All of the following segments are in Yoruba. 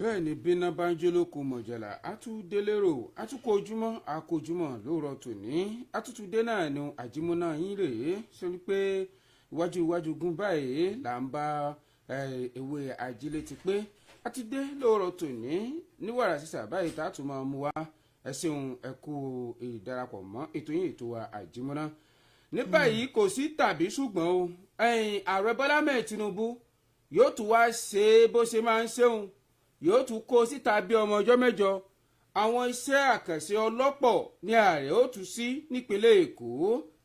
bẹ́ẹ̀ ni bíná bá ń jó lóko mọ̀jàlá àtúndélérò àtúkojúmọ́ àkojúmọ́ lóòrọ̀ tòní àtútúndé náà ni àjímúná yín rèé sórí pé iwájú gún báyìí là ń bá ewé ajílẹ̀ ti pé àti dé lóòrọ̀ tòní ní wàrà sísà báyìí tá a tún máa mú wá ẹ ṣeun ẹ kú ìdarapọ̀ mọ́ ètò yín ètò wa àjímúná ní báyìí kò sí tàbí ṣùgbọ́n o ààrẹ Bọ́lá mẹ́ẹ̀ Tinubu yóò tún wá ṣe bó ṣe máa ń ṣeun yóò tún kó síta bí ọmọ ọjọ́ mẹ́jọ àwọn iṣẹ́ àkànṣe ọlọ́pọ̀ ní ààrẹ ó tún sí nípínlẹ̀ Èkó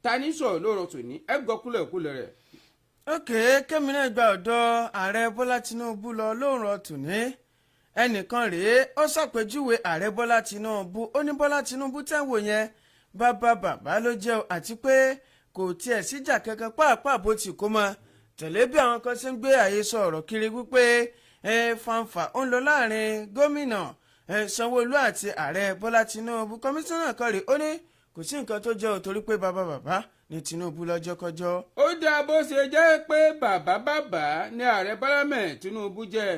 ta ní sọ̀rọ̀ lóòrọ̀ tòní ẹ gbọ́ kúlẹ̀kúlẹ̀ rẹ̀. ókè kémi náà gba ọ̀dọ̀ ààrẹ Bọ́lá Tinubu lọ lóòrọ̀ tòní ẹnìkan rèé ó ṣàpèjúwe ààrẹ Bọ́lá Tinubu ó ní Bọ́lá Tinubu tẹ́wò yẹn bàbá ló jẹ́ àti pé kò tiẹ̀ síjà kankan pàápàá bó ti kó mọ́ tẹ̀lé bí àwọn kan ṣe ń gbé àhesọ ọ̀rọ̀ kiri wípé fanfa ń lọ láàrin gómìnà Sanwó-Olú àti ààrẹ Bọ́lá Tinubu kọmíṣánná kan rèé ó ní kò sí nǹkan tó jẹ́ òtórí pé bàbá ní Tinubu lọ́jọ́kọ́jọ́. ó dáa bó ṣe jẹ́ pé bàbá ní ààrẹ Bọ́lá mẹ́ẹ̀ Tinubu jẹ́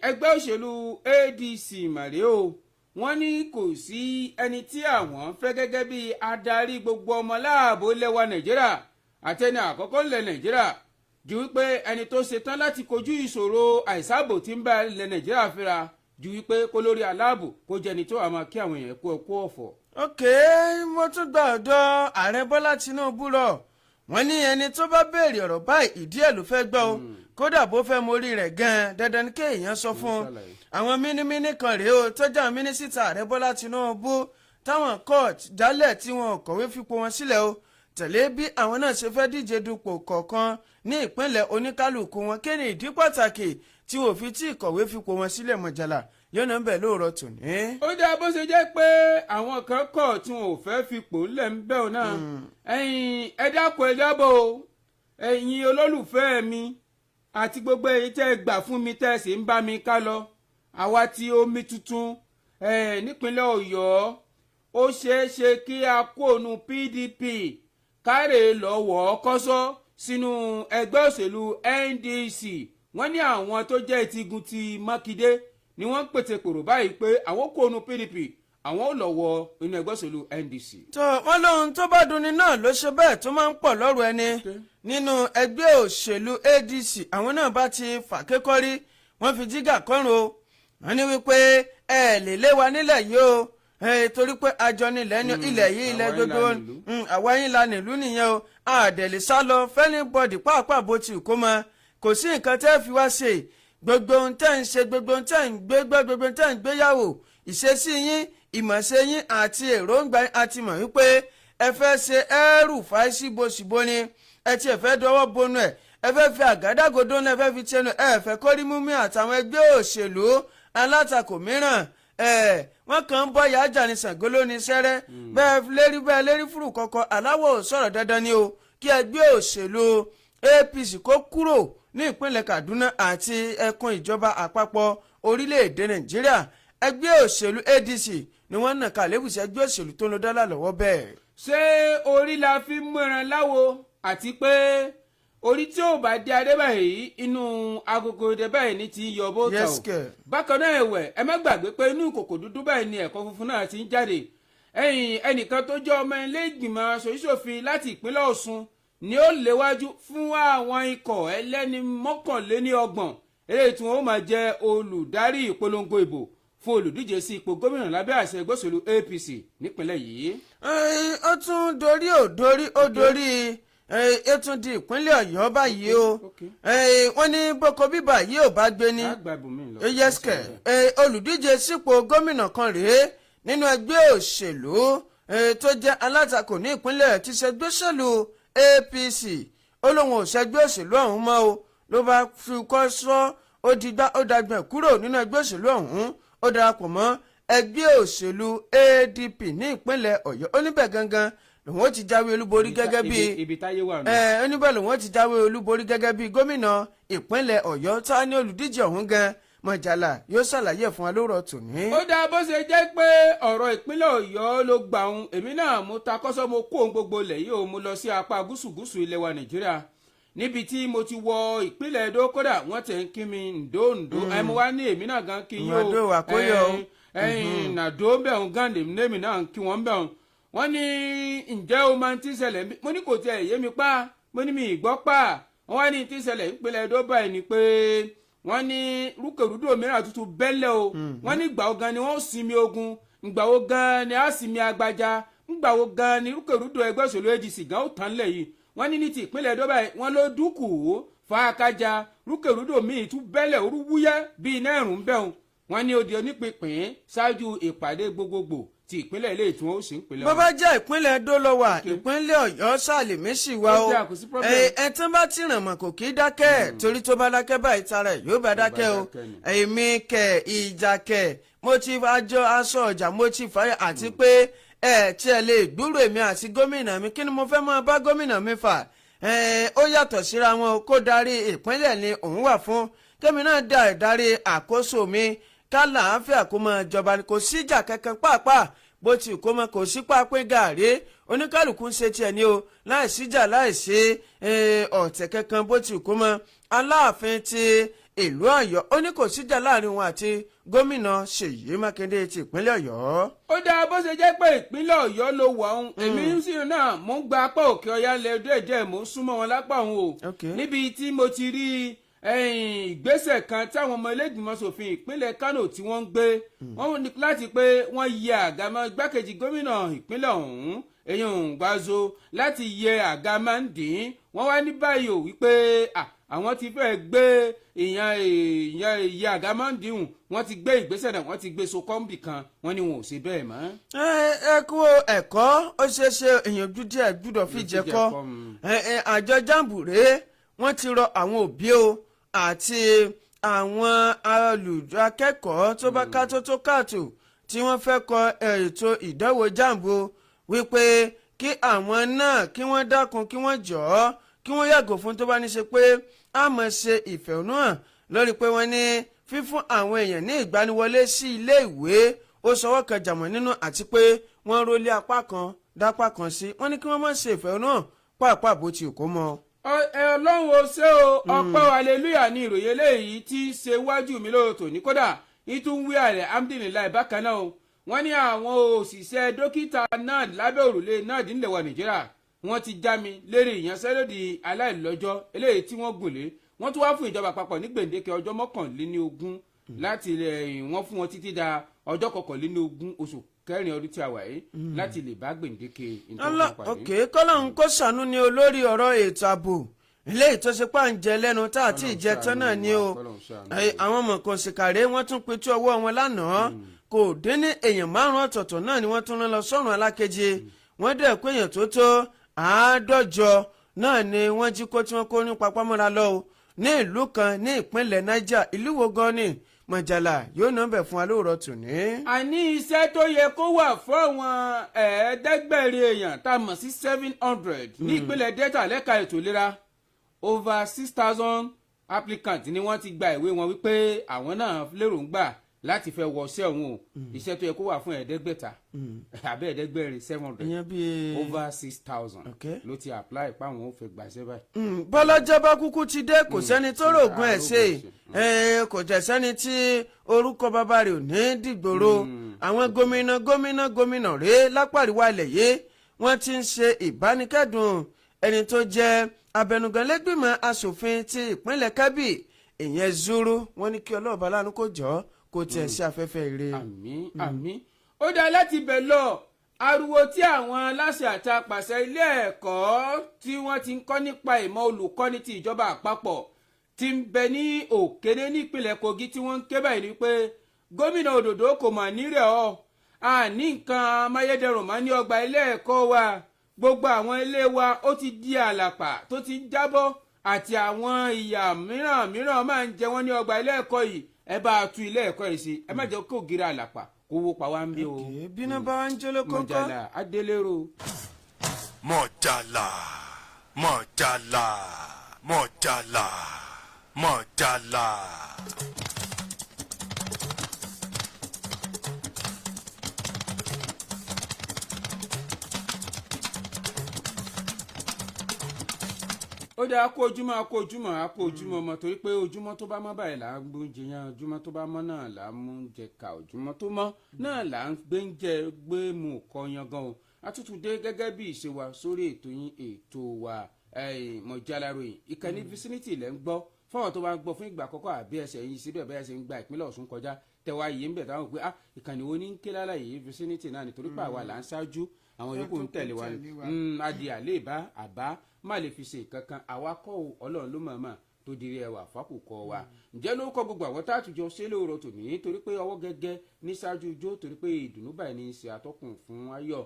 ẹgbẹ́ òṣèlú ADC màrí o wọ́n ní kò sí ẹni tí àwọn fẹ́ gẹ́gẹ́ bí adarí gbogbo ọmọ láàbò lẹ́wà Nàìjíríà àtẹni àkọ́kọ́ ńlẹ̀ Nàìjíríà ju wípé ẹni tó ṣetán láti kojú ìṣòro àìsáàbò tí ń bá ilẹ̀ Nàìjíríà fínra ju wípé kó lórí aláàbò kó jẹni tó àmọ́ kí àwọn èèyàn kú ẹkú ọ̀fọ̀. ókè mo tún gba ọ̀dọ̀ ààrẹ Bọ́lá Tinubu lọ wọ́n ní ẹni tó bá béèrè ọ̀rọ̀ báyìí ìdí ẹ̀ ló fẹ́ gbọ́ o kódà bó fẹ́ mórí rẹ̀ gan-an dandan ní kéèyàn sọ fún un àwọn mínímíní kan rèé o tó jẹ́ mínísítà ààrẹ Bọ́lá Tinubu táwọn court jálẹ̀ tí wọn kọ̀wé fipò wọn sílẹ̀ o tẹ̀lé bí àwọn náà ṣe fẹ́ díje dupò kọ̀ọ̀kan ní ìpínlẹ̀ oníkálukú wọn kí ni ìdí pàtàkì tí wọn ò fi tí ìkọ̀wé fipò wọn sílẹ̀ mọ̀jàlá yóò náà ń bẹ̀ lóòrọ̀ tòní. ó dáa bó ṣe jẹ́ pé àwọn kan kọ̀ tí wọn ò fẹ́ fipò ńlẹ̀ ń bẹ̀ ọ́ náà ẹ dákun ẹ jábọ̀ o ẹ̀yin olólùfẹ́ mi àti gbogbo èyí tẹ́ ẹ gbà fún mi tẹ́ ẹ sì ń bá mi ká lọ àwa tí omi tuntun nípínlẹ̀ Ọ̀yọ́ ó ṣeé ṣe kí a kóònù PDP káre lọ́wọ́ kọ́sọ́ sínú ẹgbẹ́ òṣèlú NDC wọ́n ní àwọn tó jẹ́ ìtigun ti Mákindé ni wọ́n ń pètè pèrò báyìí pé àwọn kóònù PDP àwọn ò lọ́wọ́ inú ẹgbẹ́ òṣèlú NDC. tó wọ́n lóhun tó bá dunni náà ló ṣe bẹ́ẹ̀ tó máa ń pọ̀ lọ́rùn ẹni nínú ẹgbẹ́ òṣèlú ADC àwọn náà bá ti fà kékọ́rí wọ́n fi jígà kọ́rùn o wọ́n ní wípé ẹ lè lé wa nílẹ̀ yìí o torí pé àjọ nílẹ̀ ní ilẹ̀ yìí ilẹ̀ gbogbo àwa yín la nílùú nìyẹn o àdẹ̀lẹ̀ sá lọ fẹ́ni bọ́dì pàápàá bó ti kó mọ kò sí nǹkan tẹ́ fi wá ṣe gbogbo ohun tẹ́ ń ṣe gbogbo ohun tẹ́ ń gbégbá gbogbo ohun tẹ́ ń gbéyàwó ìṣesí yín ìmọ̀ṣe yín àti èròǹgbà àti mọ̀ wípé ẹ fẹ́ ṣe ẹrù fàíṣíbòṣìbò ni ẹ ti ẹ̀ fẹ́ dọwọ́ bonu ẹ̀ ẹ fẹ́ fi àgádágodo náà ẹ fẹ́ fi tẹnu ẹ fẹ́ kórí múmi àtàwọn ẹgbẹ́ òṣèlú alátakò mìíràn wọ́n kàn ń bọ́ yájà ní Ṣàngó lóní sẹ́rẹ́ bẹ́ẹ̀ lérí fúrú kọ́kọ́ aláwọ̀ sọ̀rọ̀ dandan ni o kí ẹgbẹ́ òṣèlú APC kó kúrò ní ìpínlẹ̀ Kaduna àti ẹkùn ìjọba àpapọ̀ orílẹ̀-èdè Nàìjíríà ẹgbẹ́ òṣèlú ADC ni wọ́n nà kàlébùsì ẹgbẹ́ òṣèlú tó ń lo dọ́là lọ́wọ́ bẹ́ẹ̀. ṣé orí la fi ń mọ̀ràn láwo àti pé orí tí ò bá dé adébáyé inú agogo adébáyé ní ti yọ bó ta o bákan náà ẹ̀wẹ̀ ẹ má gbàgbé pé inú kòkò dúdú báyìí ni ẹ̀kọ́ funfun náà ti ń jáde ẹnìkan tó jẹ́ ọmọ ilé ìgbìmọ̀ aṣòfin láti ìpínlẹ̀ Ọ̀ṣun ni ó léwájú fún àwọn ikọ̀ ẹlẹ́ni 21 eléyìí tí wọ́n máa jẹ́ olùdarí ìpolongo ìbò fún olùdíje sí ipò gómìnà lábẹ́ àṣẹ ẹgbẹ́ òṣèlú APC nípínlẹ̀ yìí. ó tún dorí ètùn di ìpínlẹ̀ Ọ̀yọ́ báyìí o wọ́n ní boko bíbà yìí ò bá gbé ní yẹ́sìkẹ̀ olùdíje sípò gómìnà kan rèé nínú ẹgbẹ́ òṣèlú tó jẹ́ alátakò ní ìpínlẹ̀ tí ṣẹgbẹ́ òṣèlú APC ó lóun ò ṣẹgbẹ́ òṣèlú ọ̀hún mọ́ o ló bá fi kọ́ sọ́ ó dàgbẹ̀ kúrò nínú ẹgbẹ́ òṣèlú ọ̀hún ó darapọ̀ mọ́ ẹgbẹ́ òṣèlú ADP ní ìpínlẹ̀ Ọ̀yọ́ ó níbẹ̀ gangan lòun ó ti jáwé olúborí gẹ́gẹ́ bí oníbẹ̀ lòun ó ti jáwé olúborí gẹ́gẹ́ bí gómìnà ìpínlẹ̀ Ọ̀yọ́ tá ní olùdíje ọ̀hún gan Mọ̀jàlá yóò ṣàlàyé fún wa lóòrọ̀ tòní. ó dáa bó ṣe jẹ́ pé ọ̀rọ̀ ìpínlẹ̀ Ọ̀yọ́ ló gbà òun èmi náà mo ta kọ́sọ́ mo kó ohun gbogbo ilẹ̀ yìí ó mo lọ sí apá gúúsù ilẹ̀ wa Nàìjíríà níbi tí mo ti wọ ìpínlẹ̀ Edo kódà wọ́n tẹ̀ ń kí mi ǹdó ẹ mo wá ní èmi náà gan kí yín o nàdó bẹ̀rùn gàǹdè lèmi náà kí wọ́n bẹ̀rùn wọ́n ní ǹjẹ́ o máa ti ṣẹlẹ̀ mo ní kò tiẹ̀ yé mi pa mo ní mi ìgbọ́ pa wọ́n wá ní ti ṣẹlẹ̀ ìpínlẹ̀ Edo báyìí ni pé wọ́n ní rúkèrúdò mìíràn tuntun bẹ́lẹ̀ o wọ́n ní ìgbà wo gan ni wọ́n sinmi ogun ìgbà wo gan ni a sinmi agbájá ìgbà wo gan ni rúkèrúdò ẹgbẹ́ òṣèlú ADC gan ó tán lẹ̀ yìí wọ́n ní ti ìpínlẹ̀ Edo báyìí wọ́n ló dúkù fàákájà rúkèrúdò míì tún bẹ́lẹ̀ orú wúyẹ́ bíi iná ẹ̀rùn bẹ́hùn wọ́n ní ó di onípínpín ṣáájú ìpàdé gbogbogbò ti ìpínlẹ̀ ilé ìtún ó sì ń pèlè. bó bá jẹ́ ìpínlẹ̀ Edo ló wà ìpínlẹ̀ Ọ̀yọ́ sàlẹ̀mí sì wá o ẹ̀tàn bá ti ràn mọ́ kò kí dákẹ́ torí tó bá dákẹ́ báyìí tara ẹ̀ yóò bá dákẹ́ o èmi kẹ̀ ìjà kẹ̀ mo ti àjọ aṣọ ọjà mo ti fàyà àti pé tí ẹ lè gbúrò èmi àti gómìnà mi kí ni mo fẹ́ máa bá gómìnà mi fà ó yàtọ̀ síra wọn kó darí ìpínlẹ̀ ni òun wà fún kémi náà dá ìdarí àkóso mi kálàáfíà kó máa jọba kò síjà kankan pàápàá bó ti kó mọ kò sí pápẹ́ gàrí oníkálukú ń ṣe tiẹ̀ ní o láì síjà láì ṣe ọ̀tẹ̀ kankan bó ti kó mọ Aláàfin ti ìlú Ọ̀yọ́ ó ní kò síjà láàrin wọn àti gómìnà Ṣèyí Mákindé ti ìpínlẹ̀ Ọ̀yọ́. ó dáa bó ṣe jẹ́ pé ìpínlẹ̀ Ọ̀yọ́ ló wà òun èmi sì náà mò ń gba apá òkè ọ̀yá lẹ́ẹ̀dẹ́ẹ̀dẹ́ mò ń súnmọ́ wọn lápá òun o níbi tí mo ti rí ìgbésẹ̀ kan táwọn ọmọ ilé-ìgbìmọ̀ ṣòfin ìpínlẹ̀ Kánò tí wọ́n ń gbé wọ́n ní láti pé wọ́n yẹ àga mọ́ igbákejì gómìnà ìpínlẹ̀ ọ̀hún èyàn Gbazo láti yẹ àga máa ń dín wọ́n wá ní báyìí ò wípé àwọn ti fẹ́ gbé ìyẹn àga máa ń dín wọ́n ti gbé ìgbésẹ̀ náà wọ́n ti gbé sokọ́ǹbì kan wọ́n ní wọn ò ṣe bẹ́ẹ̀ mọ́. ẹ kú ẹ̀kọ́ ó ṣeé ṣe èèyàn dúdú ẹ̀ gbúdọ̀ fi jẹ́ kọ́ àjọ jambu rèé wọ́n ti rọ àwọn òbí o àti àwọn olùakẹ́kọ̀ọ́ tó bá kátó tó kàtó tí wọ́n fẹ́ kọ ètò ìdánwò jambu wípé kí àwọn náà kí wọ́n dákun kí wọ́n jọ̀ọ́ kí wọ́n yàgò fún tó bá ní ṣe pé a máa ṣe ìfẹ̀hónúhàn lórí pé wọ́n ní fífún àwọn èèyàn ní ìgbaniwọlé sí ilé ìwé ó sọwọ́ kan jàmọ́ nínú àti pé wọ́n rólé apá kan dápá kan sí wọ́n ní kí wọ́n má ṣe ìfẹ̀hónúhàn pàápàá bó ti kó mọ́. Ọlọ́run ó ṣe o ọpẹ́ hallelujah ní ìròyìn eléyìí tí ṣe wájú mi lóòótọ́ ní kódà ìtúnwí àrẹ alhamdulilayi bákan náà o wọ́n ní àwọn òṣìṣẹ́ dókítà náà lábẹ́ òrùlé náà nílẹ̀ wa Nàìjíríà wọ́n ti já mi lérí ìyanṣẹ́lódì aláìlọ́jọ́ eléyìí tí wọ́n gùn lé wọ́n tún wá fún ìjọba àpapọ̀ ní gbèǹdéke ọjọ́ 21 láti wọ́n fún wọn títí da ọjọ́ 21 oṣù kẹrin ọdún tí a wà yìí láti lè bá gbèǹdéke ìtọ́jú pàdé. ok kọ́lọ́hún kó ṣàánú ni olórí ọ̀rọ̀ ètò ààbò eléyìí tó ṣe pàǹjẹ lẹ́nu tá àti ìjẹtán náà ni o àwọn ọmọ kan ṣèkàrẹ́ wọ́n tún pitú ọwọ́ wọn lánàá kò dín ní èèyàn 5 ọ̀tọ̀ọ̀tọ̀ náà ni wọ́n tún rán lọ sọ́run alákeje wọ́n dẹ̀ pé èèyàn tó tó 150 náà ni wọ́n jí kó tí wọ́n kó ní papámọ́ra lọ o ní ìlú kan ní ìpínlẹ̀ Niger ìlú wo gan ni Mọ̀jàlá yóò nọ́mbẹ̀ fún alóòrọ̀ tòní. àní iṣẹ́ tó yẹ kó wà fún àwọn ẹ̀ẹ́dẹ́gbẹ̀rin èèyàn tá a mọ̀ sí 700 ní ìpínlẹ̀ Delta lẹ́ka ètò ìlera over 6,000 applicants ni wọ́n ti gba ìwé wọn wípé àwọn náà lérògbà láti fẹ́ wọ ṣẹ́ òun o iṣẹ́ tó yẹ kó wà fún ẹ̀ẹ́dẹ́gbẹ̀ta àbẹ́ ẹ̀ẹ́dẹ́gbẹ̀rin 700 over 6,000 ló ti apply páwọn ò fẹ́ gbàṣẹ́ báyìí. bọ́lọ́jọ́ bá kúkú ti dé kò sẹ́ni tó rògùn ẹ̀ ṣe kò jẹ́ sẹ́ni tí orúkọ bàbá rẹ̀ ò ní dìgbòrò àwọn gómìnà rèé lápá àríwá ilẹ̀ yìí wọ́n ti ń ṣe ìbánikẹ́dùn ẹni tó jẹ́ abẹnugan lẹ́gbìmọ̀ asòfin ti ìpínlẹ̀ Kebbi ìyẹn Zuru wọ́n ní kí ọlọ́ọ̀bá lánàá kó jọ́ kó tiẹ̀ sí afẹ́fẹ́ ire. àmín ó dáa láti bẹ̀ lọ ariwo tí àwọn aláṣẹ àti apàṣẹ ilé ẹ̀kọ́ tí wọ́n ti ń kọ́ nípa ìmọ̀ olùkọ́ni ti ìjọba àpapọ̀ ti ń bẹ ní Òkéné nípìnlẹ̀ Kogi tí wọ́n ń ké báyìí ni pé gómìnà Òdòdó kò mà nírẹ̀ ọ́ àní nǹkan amáyédẹrùn má ní ọgbà ilé ẹ̀kọ́ wa gbogbo àwọn ilé wa ó ti di àlàpà tó ti ń jábọ́ àti àwọn ìyà mìíràn máa ń jẹ wọ́n ní ọgbà ilé ẹ̀kọ́ yìí ẹ bá a tú ilé ẹ̀kọ́ yìí sí ẹ má jẹ́ kó gíra àlàpà kó wó pa wá ń bí o. bínú bá wá ń jẹ́ lóko ńkọ́. Mọ̀jàlá adélérò. Mọ̀jàlá Mọ̀jàlá Mọ̀jàlá Mọ̀jàlá. ó ó dáa kó ojúmọ́ ọmọ torí pé ojúmọ́ tó bá mọ́ báyìí là ń gbóúnjẹ yan ojúmọ́ tó bá mọ́ náà là ń mú oúnjẹ ká ojúmọ́ tó mọ́ náà là ń gbé mu kọ́ yangan o àtútù dé gẹ́gẹ́ bí ìṣe wa sórí ètò yín ètò wa Mọ̀jáláròyìn ìkànnì Vicinity lẹ́ ń gbọ́ fọwọ́n tó bá ń gbọ́ fún ìgbà àkọ́kọ́ àbí ẹsẹ̀ yìí síbẹ̀ bẹ́ẹ̀ ṣe ń gba ìpínlẹ̀ Ọ̀ṣun kọjá tẹwa yìí ń bẹ̀ táwọn pé ìkànnì wo ní ń ké lálẹ́ yìí Vicinity náà nítorí pé àwa là ń ṣáájú àwọn yòókù ń tẹ̀lé wa adi àléèbá àbá má lè fi ṣe kankan àwa kọ́ Ọlọ́run ló mọ̀ọ́mọ̀ tó dirí ẹwà fákòkò wa ǹjẹ́ lórúkọ gbogbo àwọn tá a tùjọ ṣe lóòrọ̀ tòní torí pé ọwọ́ gẹ́gẹ́ ní ṣáájú ijó torí pé ìdùnnú báyìí ní í ṣe àtọ́kùn fún ayọ̀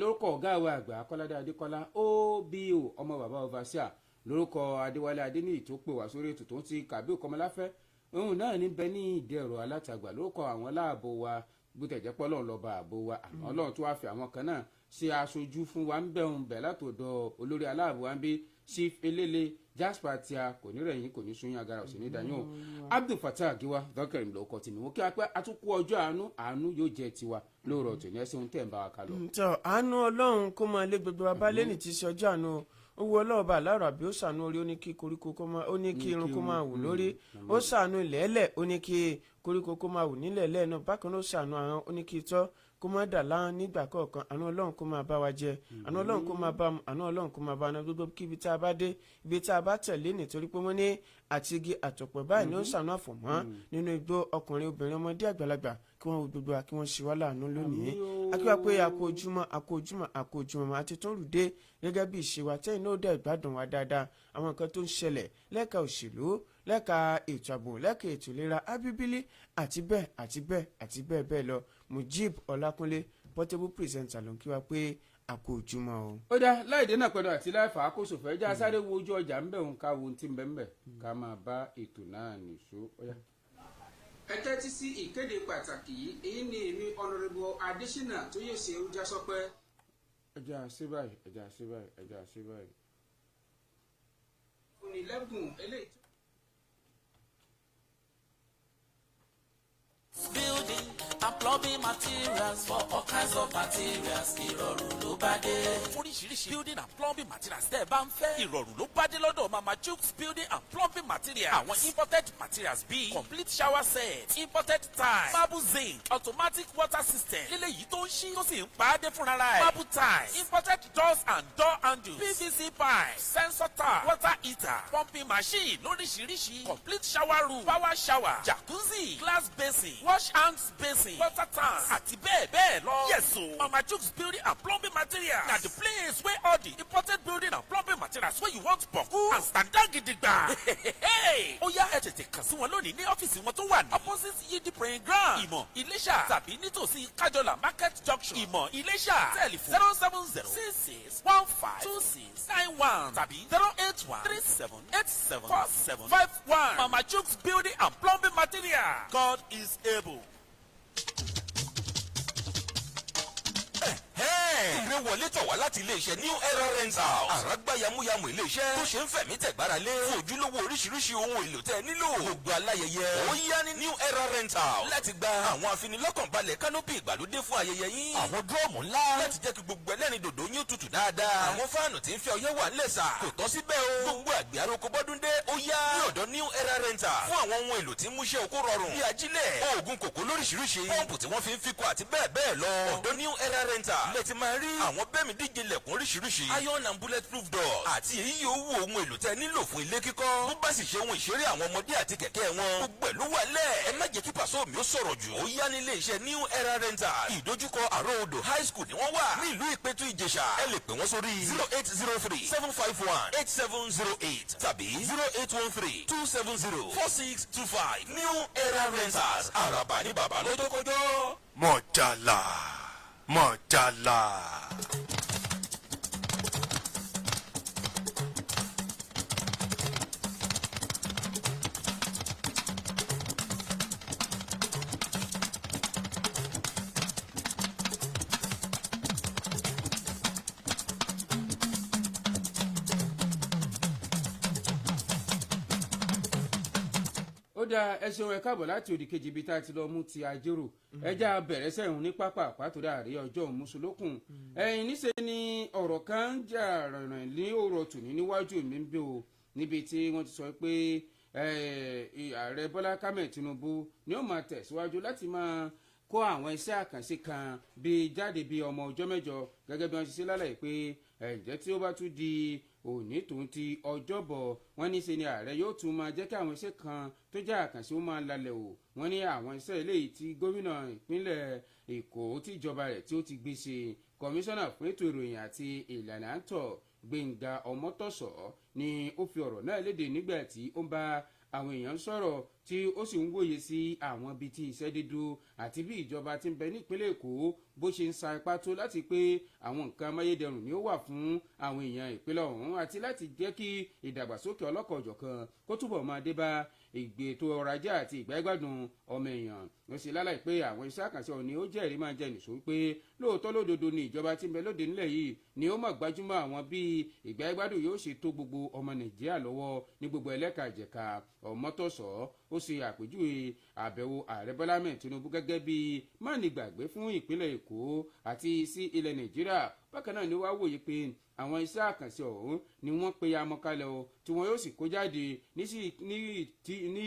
lórúkọ ọ̀gá wa àgbà Kọ́ládé Adékọ́lá OBO ọmọ bàbá overseer lórúkọ Adéwálé Adéníyì tó pè wá sórí ètò tó ń ti Kàbíù Kọ́mọláfẹ́ òun náà ní bẹ ní ìdí ẹ̀rọ alátagbà lórúkọ àwọn láàbò wa gbọ́tẹ̀jẹ́pọ̀ Ọlọ́run lọ́ba àbò wa àmọ́ Ọlọ́run tó wá fi àwọn kan náà ṣe aṣojú fún wa ń bẹ̀rùn bẹ̀ látòdọ̀ olórí aláàbò wa ń bí Chief Elele Jasper tí a kò ní rẹ̀yìn kò ní sunyín agara òsì ní dayún Abdul Fatah Giwa dọ́kẹ̀rìn lóko tì mí wọ́n kí a pẹ́ àtúkú ọjọ́ àánú yóò jẹ́ tiwa lóòrọ̀ tòní ẹsẹ̀ ohun tẹ̀ ń bá wa kálọ. ǹtọ́ àánú Ọlọ́run kó máa lé gbogbo wa bá lẹ́nìí tí í ṣe ọjọ́ àánú owó ọlọ́ọ̀bà aláàrọ̀ àbí ó ṣàánú orí ó ní kí koríko kó máa ó ní kí irun kó máa wù lórí ó ṣàánú ilẹ̀ẹ́lẹ̀ ó ní kí koríko kó máa wù nílẹ̀ lẹ́ẹ̀ náà bákan náà ó ṣàánú àwọn ó ní kí itọ́ kó má dà láhàn nígbà kọ̀ọ̀kan àánú Ọlọ́run kó máa bá wa jẹ àánú Ọlọ́run kó máa bá mu àánú Ọlọ́run kó máa bá wọn gbogbo kí ibi tá a bá dé ibi tá a bá tẹ̀lé nítorí pé wọ́n ní àti igi àtọ̀pọ̀ báyìí ni ó ṣàánú àfọ̀mọ́ nínú igbó ọkùnrin obìnrin ọmọdé àgbàlagbà kí wọ́n wo gbogbo wa kí wọ́n ṣe wá láàánú lónìí akíwá pé àkójúmọ́ àti tó rù dé gẹ́gẹ́ bí ìṣe wa tẹ́yìn náà dẹ̀ gbádùn wa dáadáa àwọn nǹkan tó ń ṣẹlẹ̀ lẹ́ka òṣèlú lẹ́ka ètò ààbò lẹ́ka ètò ìlera abíbílì àti bẹ́ẹ̀ bẹ́ẹ̀ lọ Mujib Ọlákúnlé portable presenter ló ń kí wa pé àkójúmọ́ o. ó dá láìdé náà pẹ̀lú àti láìfà àkóso fẹ́ já sáré wo ojú ọjà ń bẹ̀ òun ká wo ti ń bẹ̀ ń bẹ̀ ká máa bá ètò náà nìṣó. ẹ tẹ́tí sí ìkéde pàtàkì yìí èyí ni èmi Honorable Adésínà tó yẹ ṣe oúnjẹ sọpẹ́. ẹja ṣe báyìí. onílẹ́gùn eléyìí. Building and plumbing materials for all kinds of materials. Ìrọ̀rùn ló bá dé. Oríṣiríṣi building and plumbing materials tẹ́ ẹ bá ń fẹ́. Ìrọ̀rùn ló bá dé lọ́dọ̀ Mama Jukes building and plumbing materials. Àwọn imported materials bíi complete shower set, imported tiles, marble zinc, automatic water system. Eléyìí tó ń ṣí tó sì ń pa á dé fúnra rẹ̀. Marble tiles, imported doors and door handles, PVC pipes, sensor tap, water heater, pumping machine lóríṣiríṣi, complete shower room, power shower, jacuzzi, glass basin, wash hands basin, water tanks àti bẹ́ẹ̀ bẹ́ẹ̀ lọ. Yes o, Mama Jukes building and plumbing materials na the place where all the imported building and plumbing materials wey you want boku and standard gidigba. Ó yá ẹ tètè kàn sí wọn lónìí ní ọ́fíìsì wọn tó wà ní opposite Yidi praying ground Ìmọ̀ Iléṣà tàbí nítòsí Kájọlà market junction Ìmọ̀ Iléṣà tẹlifon 070-6615-2691 tàbí 081-3787-4751. Mama Jukes building and plumbing materials. God is able. ìwé wọlé tọ̀ wá láti iléeṣẹ́ New Era Rental. àràgbá yamuyamu iléeṣẹ́ tó ṣe ń fẹ̀mí tẹ̀gbára lé fún ojúlówó oríṣiríṣi ohun èlò tẹ́ nílò. gbogbo aláyẹyẹ ó yá ní New Era Rental láti gba àwọn afinilọ́kànbalẹ̀ kánópì ìgbàlódé fún ayẹyẹ yín. àwọn dúrọ́ọ̀mù ńlá láti jẹ́ kí gbogbo ẹlẹ́rìn dòdò yín tutù dáadáa. àwọn fáànù tí ń fẹ́ ọyẹ́ wà ńlẹ̀ sà. kò tọ́ síbẹ̀ o. gbogbo àgbẹ̀ aróko bọ́dún dé ó yá ní ọ̀dọ̀ New Era Rental fún àwọn ohun èlò tí ń múṣẹ́ oko rọrùn bí ajílẹ̀ oògùn kòkó lóríṣiríṣi pọ́ǹpù tí wọ́n fi ń fikọ́ àti bẹ́ẹ̀ bẹ́ẹ̀ lọ. ọ̀dọ̀ New Era Rental lẹ ti máa rí àwọn bẹ́ẹ̀mí díje lẹ̀kùn oríṣiríṣi iron and bulletproof doors àti èyí yóò wù ohun èlò tẹ́ nílò fún ilé kíkọ́. bó bá sì ṣe ohun ìṣeré àwọn ọmọdé àti kẹ̀kẹ́ wọn gbogbo ẹ̀ ló wà lẹ̀. ẹ má jẹ́ kí pàṣọ mi ó sọ̀rọ̀ jù. ó yá ní ilé iṣẹ́ New Era Rental ìdójúkọ àrò odò high school ni wọ́n wà ní ìlú Ìpẹ́tù Ìjẹ̀ṣà. ẹ lè pè wọ́n sórí 0803-751-8708 tàbí 0813-270-4625. New Era Rentals àràbà ní bàbá lọ́jọ́kọ́jọ́. Mọ̀jàlá. ó ó dáa ẹ ṣeun ẹ káàbọ̀ láti òdì kejì ibi tá a ti lọ mú ti àjèrò ẹja bẹ̀rẹ̀ sẹ́hùn ní pápá àpátódà àrí ọjọ́ mùsùlùkùn ẹ̀yìn níṣẹ́ ni ọ̀rọ̀ kan ń jà rìnrìn ní òrò tòní níwájú mi ń bẹ o níbi tí wọ́n ti sọ pé ààrẹ Bọ́lá Ahmed Tinubu ni ó máa tẹ̀síwájú láti máa kó àwọn iṣẹ́ àkànṣe kan bíi jáde bíi ọmọ ọjọ́ mẹ́jọ gẹ́gẹ́ bí wọ́n ṣe ṣe lálẹ́ pé ẹ̀jẹ̀ tí ó bá tún di òní tòun ti ọjọ́bọ̀ wọ́n ní ṣe ni ààrẹ yóò tún máa jẹ́ kí àwọn iṣẹ́ kan tó jẹ́ àkànṣe ó máa lalẹ̀ o wọ́n ní àwọn iṣẹ́ eléyìí tí gómìnà ìpínlẹ̀ Èkó tí ìjọba rẹ̀ tí ó ti gbé ṣe kọmíṣánná fún ètò ìròyìn àti ìlànà àǹtọ̀ Gbénga Ọmọ́tọ̀sọ́ ni ó fi ọ̀rọ̀ náà léde nígbà tí ó ń bá àwọn èèyàn sọ̀rọ̀ tí ó sì ń wòye sí àwọn ibi tí iṣẹ́ dídú àti bí ìjọba ti ń bẹ nípínlẹ̀ Èkó bó ṣe ń sa ipá tó láti pé àwọn nǹkan amáyédẹrùn ni ó wà fún àwọn èèyàn ìpínlẹ̀ ọ̀hún àti láti jẹ́ kí ìdàgbàsókè ọlọ́kọ̀ọ̀jọ̀kan kó túbọ̀ máa dé bá ètò ọrọ̀ ajé àti ìgbáyégbádùn ọmọ èèyàn ó sì lálàyé pé àwọn iṣẹ́ àkànṣe ọ̀hún ni ó jẹ́rìí máa jẹ́ nìṣó pé lóòótọ́ lódodo ni ìjọba tí ń bẹ lóde nílẹ̀ yìí ni ó mọ̀ gbájúmọ́ àwọn bí ìgbáyégbádùn yóò ṣe tó gbogbo ọmọ Nàìjíríà lọ́wọ́ ní gbogbo ẹlẹ́ka ìjẹ̀ka Ọmọ́tọ̀sọ́ ó ṣe àpèjúwe àbẹ̀wò ààrẹ Bọ́lá Ahmed Tinubu gẹ́gẹ́ bí mánigbàgbé fún ìpínlẹ̀ Èkó àti sí ilẹ̀ Nàìjíríà bákan náà ni wàá wòye pé àwọn iṣẹ́ àkànṣe ọ̀hún ni wọ́n pe amọ̀kalẹ̀ o tí wọ́n yóò sì kó jáde ní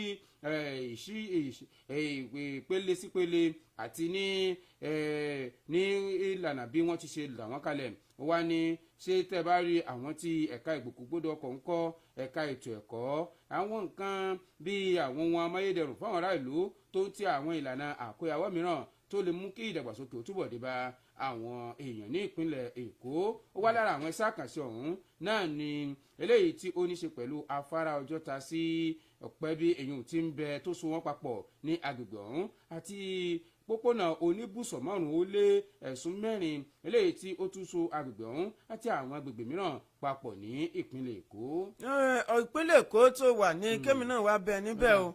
ìpele sípele àti ní ìlànà bí wọ́n ti ṣe là wọ́n kalẹ̀ ó wá ní ṣé tẹ́ bá rí àwọn tí ẹ̀ka ìgbòkúgbódò ọkọ̀ ń kọ́ ẹ̀ka ètò ẹ̀kọ́ àwọn nǹkan bíi àwọn ohun amáyédẹrùn fáwọn ará ìlú tó ń ti àwọn ìlànà àkóyawọ́ mìíràn tó lè mú kí ìdàgbàsókè ó túbọ̀ dé bá àwọn èèyàn ní ìpínlẹ̀ Èkó ó wá lára àwọn iṣẹ́ àkànṣe ọ̀hún náà ni eléyìí tí ó ní ṣe pẹ̀lú afárá Ọjọ́ta sí Ọ̀pẹ́bí èyàn tí ń bẹ tó so wọ́n papọ̀ ní agbègbè ọ̀hún àti pópónà oníbùsọ̀ 5 eléyìí tí ó tún so agbègbè ọ̀hún àti àwọn agbègbè mìíràn papọ̀ ní ìpínlẹ̀ Èkó. ìpínlẹ̀ Èkó tó wà ní kémi náà wá bẹ níbẹ̀ o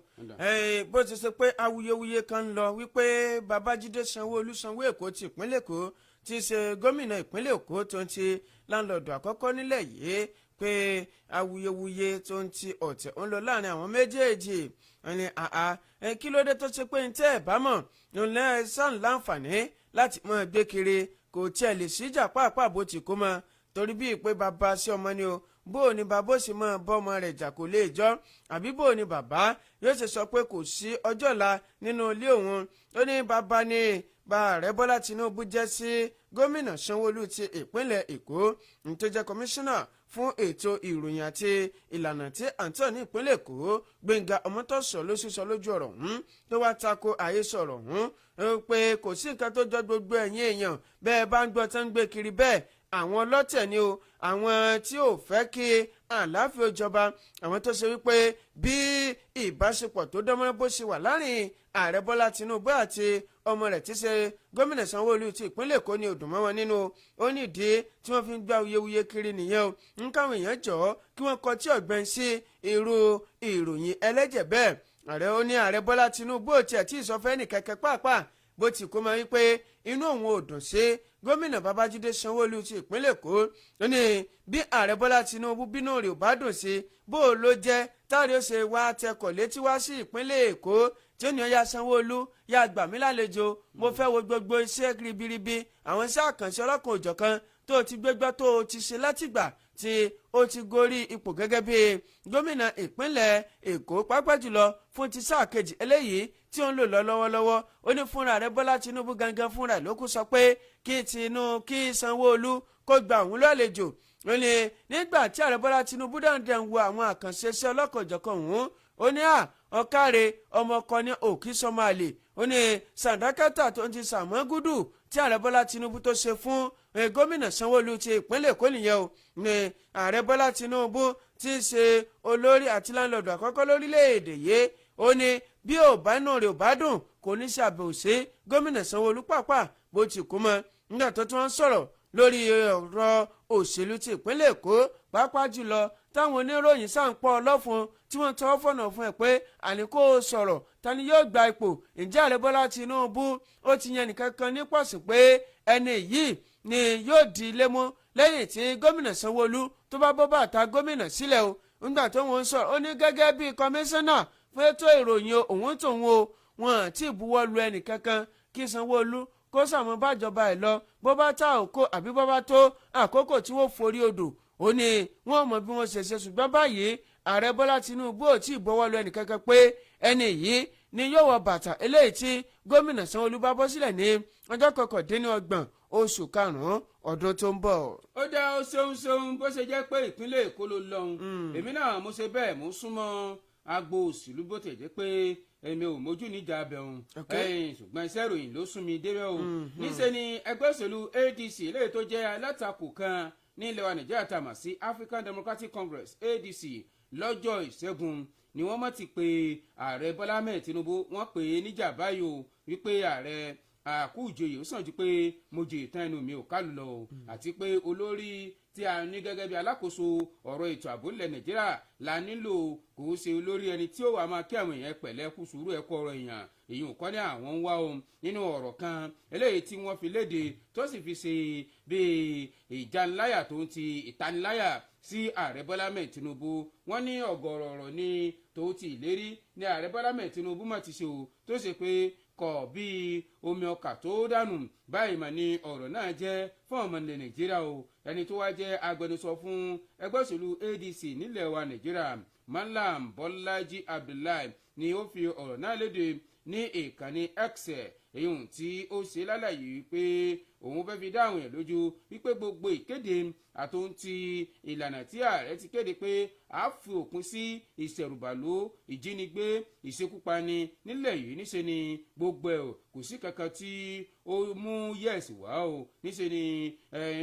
bó ti ṣe pé awuyewuye kan ń lọ wípé Babájídé Sanwó-Olú Sanwó Èkó ti ìpínlẹ̀ Èkó ti ṣe gómìnà ìpínlẹ̀ Èkó tó ń ti láńlọ́ọ̀dù àkọ́kọ́ nílẹ̀ yìí pé awuyewuye tó ń ti ọ̀tẹ̀ ń lọ láàrin àwọn méjèèjì ẹni kí ló dé tó ṣe pé ní tẹ́ ẹ̀ bá mọ̀ nílẹ̀ sàn láǹfààní láti mọ̀ gbé kiri kò tiẹ̀ lè síjà pàápàá bó ti kó mọ́ torí bíi pé bàbá sí ọmọ ni o bó o ní bàbá ó sì mọ bọ́mọ rẹ̀ jà kò lè jọ́ àbí bó o ní bàbá yóò ṣe sọ pé kò sí ọjọ́ ọ̀la nínú ilé òun ó ní bàbá ní ààrẹ Bọ́lá Tinubu jẹ́ sí gómìnà Sanwó-Olú ti ìpínlẹ̀ Èkó tó jẹ́ kọmíṣánná fún ètò ìròyìn àti ìlànà tí àǹtọ̀ ní ìpínlẹ̀ Èkó Gbénga Ọmọ́tọ̀sọ́ ló sísọ lójú ọ̀rọ̀ ọ̀hún tó wá tako àhesọ ọ̀rọ̀ ọ̀hún pé kò sí nǹkan tó jọ gbogbo ẹ̀yin èèyàn bẹ́ẹ̀ bá ń gbọ́ tó ń gbé kiri bẹ́ẹ̀ àwọn ọlọ́tẹ̀ ni o àwọn tí ò fẹ́ kí àlàáfíà jọba àwọn tó ṣe wípé bí ìbáṣepọ̀ tó dánmọ́ bó ṣe wà láàrin ààrẹ Bọ́lá Tinubu àti ọmọ rẹ̀ tí ṣe gómìnà Sanwó-Olú ti ìpínlẹ̀ Èkó ní òdùnmọ́ wọn nínú ó nídìí tí wọ́n fi ń gba awuyewuye kiri nìyẹn o ń káwọn èèyàn jọ̀ọ́ kí wọ́n kọ tí ọ̀gbẹ́ni sí irú ìròyìn ẹlẹ́jẹ̀ bẹ́ẹ̀ ààrẹ ó ní ààrẹ Bọ́lá Tinubu ò tiẹ̀ tí ì sọ fẹ́ nìkẹ́kẹ́ pàápàá bó ti kó máa wípé inú òun ò dùn sí gómìnà Babájídé Sanwó-Olú ti ìpínlẹ̀ Èkó ó ní bí ààrẹ Bọ́lá Tinubu bínú rẹ̀ ò bá dùn sí bó o ló jẹ́ táàrí ó ṣe wá tẹkọ̀ létí wá sí ìpínlẹ̀ Èkó tí ó ní ọyá Sanwó-Olú yá gbà mí lálejò mo fẹ́ wo gbogbo iṣẹ́ ribiribi àwọn iṣẹ́ àkànṣe ọlọ́kan òjọ̀kan tó ti gbégbá tó ti ṣe látìgbà tí ó ti gorí ipò gẹ́gẹ́ bí gómìnà ìpínlẹ̀ Èkó pàápàá jùlọ fún ti sáà kejì eléyìí tí ó ń lò lọ lọ́wọ́lọ́wọ́ ó ní fúnra rẹ̀ Bọ́lá Tinubu gangan fúnra ló kú sọ pé kí Sanwó-Olú kó gba òun lálejò ó ní nígbà tí ààrẹ Bọ́lá Tinubu dandan wo àwọn àkànṣe iṣẹ́ ọlọ́kan òjọ̀kan òun ó ní ọ̀kàrẹ̀ ọmọkọ ní òkì sọmáàlì ó ní sàdákàtà tó ń ti sàmọ́gùdù tí ààrẹ Bọ́lá Tinubu tó ṣe fún gómìnà Sanwó-Olú ti ìpínlẹ̀ Èkó nìyẹn o ní ààrẹ Bọ́lá Tinubu tí í ṣe olórí àti láńlọ́ọ̀dù àkọ́kọ́ lórílẹ̀‐èdè yìí ó ní bí ò bá inú rẹ̀ ò bá dùn kò ní ṣàbẹ̀wò sí gómìnà Sanwó-Olú pàápàá bó ti kú mọ́ nígbà tó tún wọ́n sọ̀rọ̀ lórí ọ̀rọ̀ òṣèlú ti ìpínlẹ̀ Èkó pàápàá jùlọ táwọn oníròyìn sáǹpọ̀ ọlọ́fun tí wọ́n tọwọ́ fọ̀nà fún ẹ̀ pé àní kó o sọ̀rọ̀ ta ni yóò gba ipò ǹjẹ́ ààrẹ Bọ́lá Tinubu ó ti yan nìkan kan ní pọ̀sí pé ẹni yìí ni yóò di ilé mú lẹ́yìn tí gómìnà Sanwó-Olú tó bá bọ́ bàtà gómìnà sílẹ̀ o nígbà tó wọ́n ń sọ̀rọ̀ ó ní gẹ́gẹ́ bí kọmíṣánná fún ètò ìròyìn òun tòun o wọn ti buwọ́ lu ẹnì kankan kí Sanwó-Olú kó sàmọ́ bájọba ẹ̀ lọ bó bá ta òkó àbí bó bá tó àkókò tí wọ́n forí odò ó ní wọ́n mọ̀ bí wọ́n ṣe ṣe ṣùgbọ́n báyìí ààrẹ Bọ́lá Tinubu ò tí ì bọ́wọ́ lu ẹnì kankan pé ẹni yìí ni yóò wọ bàtà eléyìí tí gómìnà Sanwó-Olú bá bọ́ sílẹ̀ ní ọjọ́ 29 oṣù karùn-ún ọdún tó ń bọ̀. ó dá ó ṣeun bó ṣe jẹ́ pé ìpínlẹ̀ Èkó ló lọ́hùn èmi náà mo ṣe bẹ́ẹ̀ mo súnmọ́ agbo òṣèlú bó tẹ̀ jẹ́ pé èmi ò mójú níjà abẹ́hùn ṣùgbọ́n iṣẹ́ ìròyìn ló sún mi débẹ̀ o níṣẹ́ ni ẹgbẹ́ òṣèlú ADC léyìí tó jẹ́ alátakò kan ní ilẹ̀ wa Nàìjíríà tá a mọ̀ sí African Democratic Congress ADC lọ́jọ́ ìṣẹ́gun ni wọ́n mọ̀ ti pé ààrẹ Bọ́lá Ahmed Tinubu wọ́n pè é níjà báyìí o wípé ààrẹ àkúùjòyè ó sàn ju pé mo jẹ ìtàn ẹnu mi ò kálù lọ o àti pé olórí tí a ní gẹ́gẹ́ bí alákòóso ọ̀rọ̀ ètò ààbò ilẹ̀ Nàìjíríà la nílò kò ṣe olórí ẹni tí ó wà máa kí àwọn èèyàn pẹ̀lẹ́ kú sùúrù ẹ̀kọ́ ọ̀rọ̀ èèyàn èyí ò kọ́ ní àwọn ń wá o nínú ọ̀rọ̀ kan eléyìí tí wọ́n fi léde tó sì fi ṣe bíi ìjániláyà tó ń ti ìtaniláyà sí ààrẹ Bọ́lá Ahmed Tinubu wọ́n ní ọ̀gọ̀rọ̀ ọ̀rọ̀ ní tó ti ìlérí ní ààrẹ Bọ́lá Ahmed Tinubu mà ti ṣe o tó ṣe pé kọ̀ bíi omi ọkà tó dànù báyìí mà ní ọ̀rọ̀ náà jẹ́ fún ọmọ ilẹ̀ Nàìjíríà o ẹni tó wá jẹ́ agbẹnusọ fún ẹgbẹ́ òṣèlú ADC nílẹ̀ wa Nàìjíríà Malam Bọ́lájí Abdullahi ni ó fi ọ̀rọ̀ náà léde ní ìkànnì X èyí tí ó ṣe lálàyé pé òun fẹ́ fi dáhùn ẹ̀ lójú wípé gbogbo ìkéde àtúntì ìlànà tí ààrẹ ti kéde pé a fi òpin sí ìṣẹ̀rùbàlù ìjínigbé ìṣekúpani nílẹ̀ yìí níṣẹ́ ni gbogbo ẹ̀ kò sí kankan tí ó mú yẹ̀sì wá o níṣẹ́ ni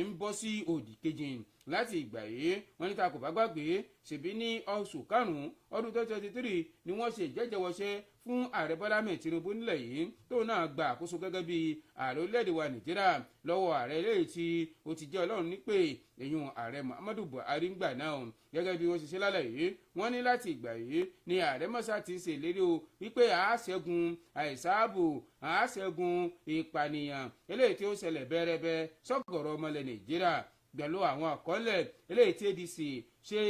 ń bọ́ sí òdì kejì láti ìgbà yìí wọ́n ní ta kò bá gbàgbé ṣèbí ní oṣù karùn-ún ọdún 2023 ni wọ́n ṣe ìjẹ́jẹ́wọ́ṣẹ́ fún ààrẹ Bọ́lá Ahmed Tinubu nílẹ̀ yìí tóun náà gba àkóso gẹ́gẹ́ bí ààrẹ orílẹ̀-èdè wa Nàìjíríà lọ́wọ́ ààrẹ eléyìí tí ó ti jẹ́ Ọlọ́run nípè èyún ààrẹ Muhammadu Buhari ń gbà náà gẹ́gẹ́ bí wọ́n ṣe ṣe lálàyé wọ́n ní láti ìgbà yìí ni ààrẹ mọ́sá ti ṣe ìlérí o wípé àáṣẹ́gun àìsáàbò àáṣẹ́gun ìpànìyàn eléyìí tí ó ṣẹlẹ̀ bẹ́rẹ́bẹ́ sọ́gọ̀rọ̀ ọmọlẹ̀ Nàìjíríà pẹ̀lú àwọn àkọọ́lẹ̀ eléyìí tí ADC ṣe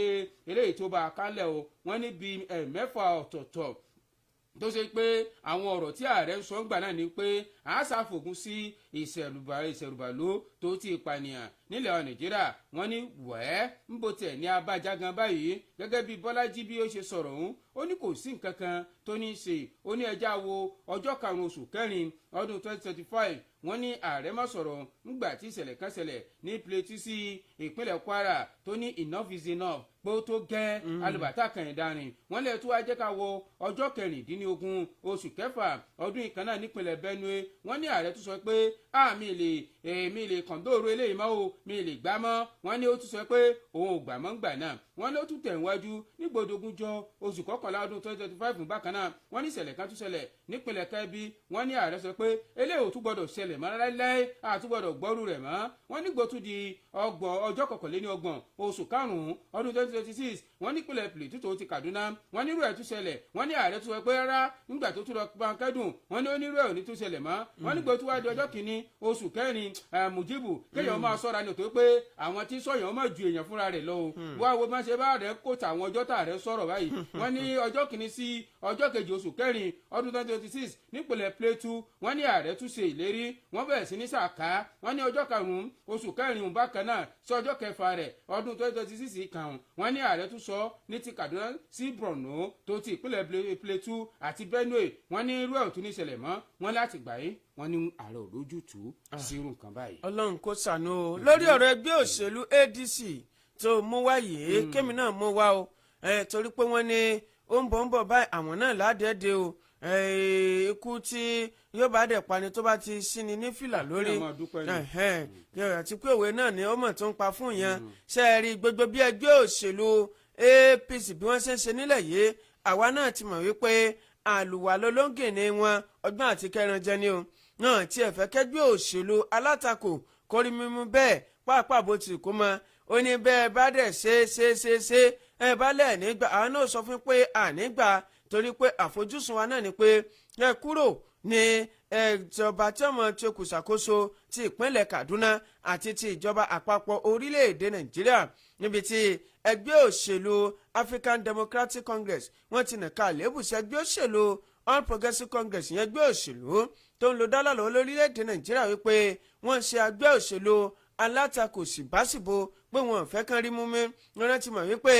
eléyìí tó bá a kálẹ̀ o wọ́n ní bíi mẹ́fà ọ̀tọ̀ọ̀tọ̀ tó ṣe pé àwọn ọ̀rọ̀ tí ààrẹ ń sọ ń gbà náà ni pé à á ṣàfògùn sí ìṣẹ̀rùbàlù tó ti ìpànìyàn nílẹ̀ wa Nàìjíríà wọ́n ní wẹ́ẹ́ ń bò tẹ̀ ní abájá gan báyìí gẹ́gẹ́ bí Bọ́lájí bí ó ṣe sọ̀rọ̀ ọ̀hún ó ní kò sí nǹkan kan tó ní í ṣe ó ní ẹjá wo ọjọ́ karùn-ún oṣù kẹrin ọdún 2025 wọ́n ní ààrẹ má sọ̀rọ̀ ńgbà tí ìṣẹ̀lẹ̀ kan ṣẹlẹ̀ ní Plateau sí ìpínlẹ̀ Kwara tó ní enough is enough pé ó tó gẹ́ alùbàtà kẹrìndínláàrin wọ́n lè tó wá jẹ́ ká wo ọjọ́ 16 oṣù kẹfà ọdún ìkànnà nípínlẹ̀ Benue wọ́n ní ààrẹ tó sọ pé mi lè kọ̀ǹdóòrò eléyìí mọ́ o mi lè gbá mọ́ wọ́n ní ó tún sọ pé òun ò gbà mọ́ ń gbà náà wọ́n ló tún tẹ̀wájú ní gbòdógúnjọ́ oṣù kọkànlá ọdún 2025 bákan náà wọ́n ní ìṣẹ̀lẹ̀ kan tún ṣẹlẹ̀ nípínlẹ̀ Kebbi wọ́n ní ààrẹ sọ pé eléyìí ò tún gbọ́dọ̀ ṣẹlẹ̀ mọ́ láíláí àtúgbọ́dọ̀ gbọ́rú rẹ̀ mọ́ wọ́n ní gbòtún di ọjọ́ 31 oṣù karùn-ún ọdún 2026 wọ́n ní ìpínlẹ̀ Plateau tó ti Kaduna wọ́n ní irú ẹ̀ tún ṣẹlẹ̀ wọ́n ní ààrẹ tún sọ pé rárá nígbà tó tún lọ pankẹ́dùn wọ́n ní onírú ẹ̀ ò ní tún ṣẹlẹ̀ mọ́ wọ́n ní gbòtún wá di ọjọ́ kìíní oṣù kẹrin Mujibu kéèyàn máa sọ́ra ní òtó pé àwọn tí sọ̀yàn máa ju èèyàn fúnra rẹ̀ lọ o wá wo máa ṣe bá rẹ̀ kó tàwọn ọjọ́ tà rẹ̀ sọ̀rọ̀ báyìí wọ́n ní ọjọ́ kìíní sí ọjọ́ kejì oṣù kẹrin ọdún 2026 nípìnlẹ̀ Plateau wọ́n ní ààrẹ tún ṣe ìlérí wọ́n bẹ̀rẹ̀ sí ní sàká wọ́n ní ọjọ́ karùn-ún oṣù kẹrin bákan náà sí ọjọ́ kẹfà rẹ̀ ọdún 2026 kàn wọ́n ní ààrẹ tún sọ ní ti Kaduna sí Borno tó ti ìpínlẹ̀ Plateau àti Benue wọ́n ní irú ẹ̀ ò tún ní ṣẹlẹ̀ mọ́ wọ́n láti gbà yín wọ́n ní ààrẹ ò lójútùú sí irú nǹkan báyìí. Ọlọ́run kó ṣàánú o lórí ọ̀rọ̀ ẹgbẹ́ òṣèlú ADC tó mú wá yìí kémi náà mú wá o torí pé wọ́n ní ó ń bọ̀ báyìí àwọn náà ládẹ́ẹ̀dẹ́ o ikú tí yóò bá dẹ̀ pani tó bá ti síni ní fìlà lórí àti pé òwe náà ni ó mọ̀ tó ń pa fún yẹn ṣe é rí gbogbo bí ẹgbẹ́ òṣèlú APC bí wọ́n ṣe ń ṣe nílẹ̀ yìí àwa náà ti mọ̀ wípé àlùwà lolóńgìní wọn ọgbọ́n àti kẹranjẹ ni o náà tí ẹ fẹ́ kẹ́gbẹ́ òṣèlú alátakò kórí mímú bẹ́ẹ̀ pàápàá bó ti kó mọ́ ó ní bẹ́ẹ̀ bá dẹ̀ ṣe ẹ bá lẹ̀ nígbà àwọn náà sọ fún pé ànígbà torí pé àfojúsùn wa náà ni pé ẹ kúrò ní ìjọba tí ọmọ tí ó kù ṣàkóso ti ìpínlẹ̀ Kaduna àti ti ìjọba àpapọ̀ orílẹ̀-èdè Nàìjíríà níbi tí ẹgbẹ́ òṣèlú African Democratic Congress wọ́n ti nàka àléébù sí ẹgbẹ́ òṣèlú All Progressives Congress ìyẹn ẹgbẹ́ òṣèlú tó ń lo dọ́là lọ́wọ́ lórílẹ̀-èdè Nàìjíríà wípé wọ́n ń ṣe ẹgbẹ́ òṣèlú alátakò síbáṣìbò pé wọn ò fẹ́ kán rí mú mi wọn rántí mọ̀ wípé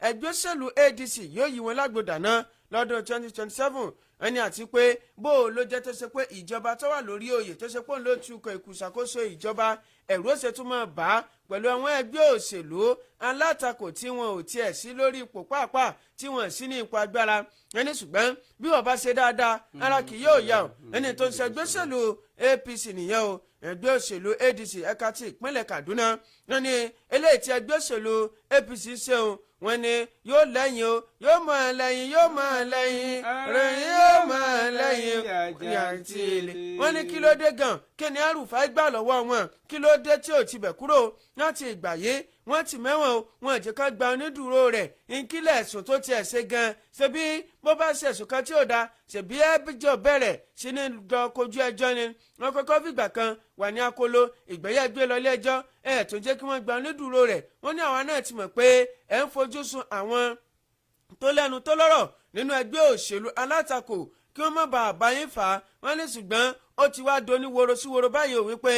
ẹgbẹ́ òṣèlú ADC yóò yí wọn lágbo dáná lọ́dún 2027 ẹni àti pé bó o ló jẹ́ tó ṣe pé ìjọba tó wà lórí oyè tó ṣe pé òun ló tukọ̀ ìkùṣàkóso ìjọba ẹ̀rù ó ṣe tún máa bá a pẹ̀lú àwọn ẹgbẹ́ òṣèlú alátakò tí wọn ò tiẹ̀ sí lórí ipò pàápàá tí wọn sí ní ipò agbára ẹni ṣùgbọ́n bí wọ́n bá ṣe dáadáa ara kì yóò yà ọ́ ẹni tó ń ṣe ẹgbẹ́ òṣèlú APC nìyẹn o ẹgbẹ́ òṣèlú ADC ẹ̀ka ti ìpínlẹ̀ Kaduna wọn ni eléyìí tí ẹgbẹ́ òṣèlú APC ṣeun wọn ni yóò lẹ́yìn o yóò máa lẹ́yìn yóò máa lẹ́yìn rẹ̀yìn yóò máa lẹ́yìn yàtí ilé wọn ní kí ló dé gan kí ni Arúfáì gbà lọ́wọ́ wọn kí ló dé tí ò ti bẹ̀ kúrò láti ìgbà yìí wọ́n ti mẹ́wọ̀n o wọn jẹ́ ká gba onídùúró rẹ̀ nkílẹ̀ ẹ̀sùn tó tiẹ̀ ṣe gan ṣebí bó bá ṣe ẹ̀sùn kan tí ò dáa ṣebí ẹbíjọ bẹ̀rẹ̀ sí ní lọ kojú ẹjọ́ ni wọ́n kọ́kọ́ fìgbà kan wà ní akóló ìgbẹ́yẹ̀ gbé lọ ilé ẹjọ́ ẹ̀ tó jẹ́ kí wọ́n gba onídùúró rẹ̀ wọ́n ní àwa náà ti mọ̀ pé ẹ̀ ń fojú sun àwọn tó lẹ́nu tó lọ́rọ̀ nínú ẹgbẹ́ òṣèlú alátakò kí wọ́n má bàa bá yín fà á wọ́n ní ṣùgbọ́n ó ti wá doni woro sí woro báyìí ò wípé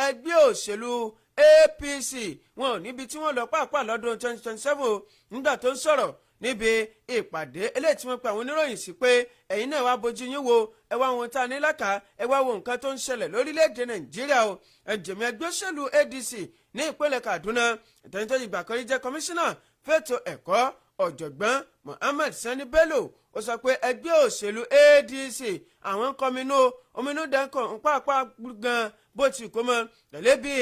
ẹgbẹ́ òṣèlú APC wọn ò níbi tí wọ́n lọ pàápàá lọ́dún 2027 nígbà tó ń sọ̀rọ̀ níbi ìpàdé eléyìí tí wọ́n pe àwọn oníròyìn sí pé ẹ̀yin náà wá bójú yín wo ẹ wá ohun tá a ní lákà ẹ wá wo nǹkan tó ń ṣẹlẹ̀ lórílẹ̀‐èdè Nàìjíríà o ẹ̀jẹ̀mí ẹgbẹ́ òṣèlú ADC ní ìpínlẹ̀ Kaduna ìtẹ́nitọ́ ìgbà kan rí jẹ́ kọmíṣánná fẹ́tọ̀ ẹ̀kọ́ ọ̀jọ̀gbọ́n Muhammad Sani Bello ó sọ pé ẹgbẹ́ òṣèlú ADC àwọn ń kọminú ominú dẹ́kọ̀ ń pàápàá gan bó ti kó mọ́ tẹ̀lé bí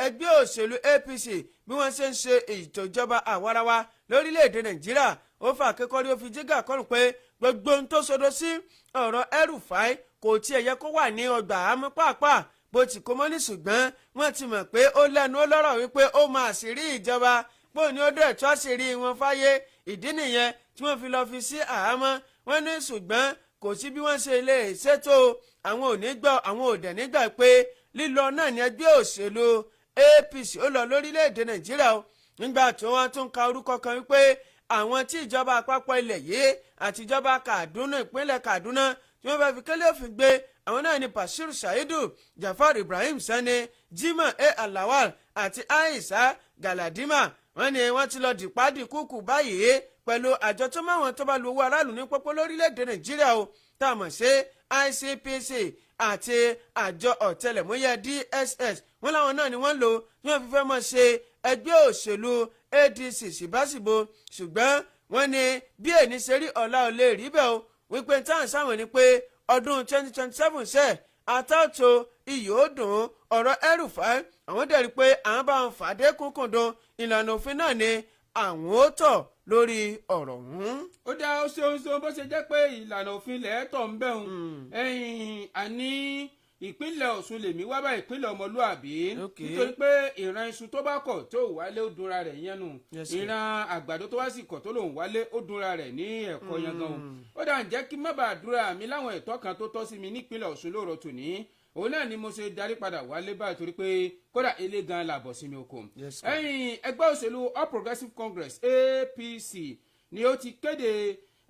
ẹgbẹ́ òṣèlú APC bí wọ́n ṣe ń ṣe ètò ìjọba àwarawa lórílẹ̀‐èdè Nàìjíríà ó fà kékọ́rí ó fi jígà kọ́rùn pé gbogbo ohun tó sodo sí ọ̀rọ̀ El-Rufai kò tiẹ̀ yẹ kó wà ní ọgbà àmọ́ pàápàá bó ti kó mọ́ ní ṣùgbọ́n wọ́n ti mọ̀ pé ó lẹ́nu ó lọ́rọ̀ wípé ó máa àṣírí ìjọba pò ní ó dẹ̀ tó àṣírí wọn fáyé ìdí nìyẹn tí wọ́n fi lọ́ọ́ fi sí àhámọ́ wọ́n ní ṣùgbọ́n kò sí bí wọ́n ṣe lè ṣètò àwọn ò ní gbọ́ àwọn ò dẹ̀ nígbà pé lílọ náà ní ẹgbẹ́ òṣèlú APC ó lọ lórílẹ̀‐èdè Nàìjíríà o nígbà tí wọ́n tún ka orúkọ kan wípé àwọn tí ìjọba àpapọ̀ ilẹ̀ yìí àti ìjọba Kaduna ìpínlẹ̀ Kaduna tí wọ́n bá fi kélé òfin gbé àwọn náà ní Bashir Shaidu Jafar Ibrahim Sani Jimoh Alawal àti Aisha Galadima wọ́n ní wọ́n ti lọ dìpádì kúkú báyìí pẹ̀lú àjọ tó máwọn tó bá lu owó aráàlú ní pópó lórílẹ̀‐èdè Nàìjíríà o tá a mọ̀ sí ICPC àti àjọ ọ̀tẹlẹ̀múyẹ́ DSS wọ́n láwọn náà ni wọ́n lò tí wọ́n fi fẹ́ mọ̀ ṣe ẹgbẹ́ òṣèlú ADC síbáṣìbò ṣùgbọ́n wọ́n ní bí èní ṣe rí ọ̀la ò lè rí bẹ́ẹ̀ o wípé táwọn sáwọn ni pé ọdún 2027 ṣe àtàtò iyì ó dùn ọ̀rọ̀ El-Rufai àwọn dẹ̀ rí pé àwọn bá wọn fàdé kúnkùndùn ìlànà òfin náà ni àwọn ó tọ̀ lórí ọ̀rọ̀ ọ̀hún. ó dá ó ṣeun bó ṣe jẹ́ pé ìlànà òfin lẹ́ẹ̀tọ̀ ń bẹ̀ hùn ẹ̀yìn àní ìpínlẹ̀ Ọ̀ṣun lèmi wá bá ìpínlẹ̀ ọmọlúàbí nítorí pé ìran iṣu tó bá kọ̀ tó wálé ó dunra rẹ̀ yẹn nù ìran àgbàdo tó wá sì kọ̀ tó lòun wálé ó dunra rẹ̀ ní ẹ̀kọ́ yẹn gan o ó dà ń jẹ́ kí má bàa dúra mi láwọn ẹ̀tọ́ kan tó tọ́ sí mi nípínlẹ̀ Ọ̀ṣun lóòrọ̀ tòní òun náà ni mo ṣe darí padà wálé báyìí torí pé kódà ilé gan làbọ̀ sí mi oko ẹ̀yìn ẹgbẹ́ òṣèlú All Progressives Congress APC ni ó ti kéde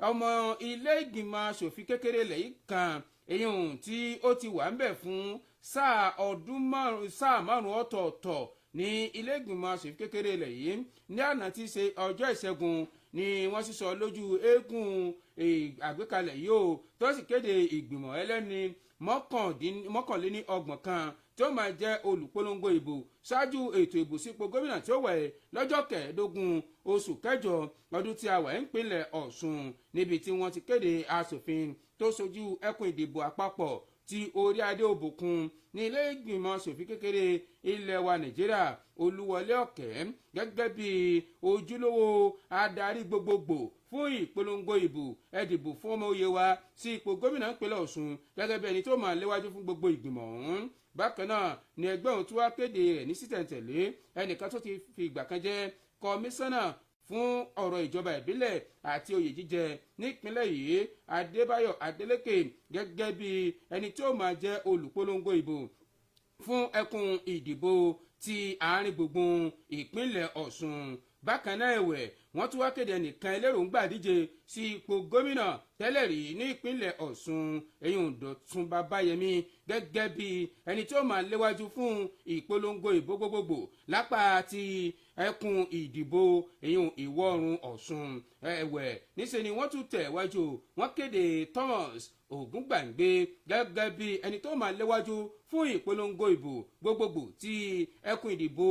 ọmọ ilé ìgbìmọ̀ aṣòfin kékeré lẹ́yìn kan èyàn tí ó ti wà ń bẹ̀ fún sáà márùn ọ̀tọ̀ọ̀tọ̀ ní ilé ìgbìmọ̀ aṣòfin kékeré ilẹ̀ yìí ní àná tí í ṣe ọjọ́ ìṣẹ́gun ni wọ́n sísọ lójú eégún àgbékalẹ̀ yìí ó tó sì kéde ìgbìmọ̀ ẹlẹ́ni mọ́kànléní ọgbọ̀n kan tí ó máa jẹ́ olùpolongo ìbò ṣáájú ètò ìbò sípò gómìnà tí ó wẹ̀ lọ́jọ́ kẹẹ̀ẹ́dógún oṣù kẹjọ ọdún tí a wà ń pinlẹ̀ Ọ̀ṣun níbi tí wọ́n ti kéde aṣòfin tó sojú ẹkùn ìdìbò àpapọ̀ ti orí adé òbòkun ní ilé ìgbìmọ̀ aṣòfin kékeré ilẹ̀ wa Nàìjíríà Olúwọlé Ọ̀kẹ́ gẹ́gẹ́ bí ojúlówó adarí gbogbogbò fún ìpolongo ìbò ẹ̀dìbò fún ọmọ òye wa sí ipò gómìnà ìpínlẹ̀ Ọ̀ṣun gẹ́gẹ́ bí ẹni tó máa léwájú fún gbogbo ìgbìmọ̀ ọ̀hún bákan náà ni ẹgbẹ́ òun tí wàá kéde rẹ̀ ní sítẹ̀ǹtẹ̀lé ẹnìkan tó ti fi ìgbà kan jẹ́ kọmíṣánná fún ọ̀rọ̀ ìjọba ìbílẹ̀ àti oyè jíjẹ nípínlẹ̀ yìí Adébáyọ̀ Adélékè gẹ́gẹ́ bí ẹni tí ó máa jẹ́ olùpolongo ìbò fún ẹkùn ìdìbò ti àárín gbùngbùn ìpínlẹ̀ Ọ̀ṣun. Bákan náà ẹ̀wẹ̀ wọ́n tún wá kéde ẹnìkan ẹlẹ́ròǹgbà díje sí ipò gómìnà tẹ́lẹ̀ rí ní ìpínlẹ̀ Ọ̀ṣun eyín Dọ̀tun Babáyẹmí gẹ́gẹ́ bí ẹni tí ó máa léwájú fún ìpolongo ìbò gbogbogbò lápá ti ẹkùn ìdìbò eyín ìwọ̀ oòrùn Ọ̀ṣun. ẹ̀wẹ̀ níṣẹ́ ni wọ́n tún tẹ̀ wájú wọ́n kéde Thomas Ògúngbàǹgbé gẹ́gẹ́ bí ẹni tó máa léwájú fún ìpolongo ìbò gbogbogbò ti ẹkùn ìdìbò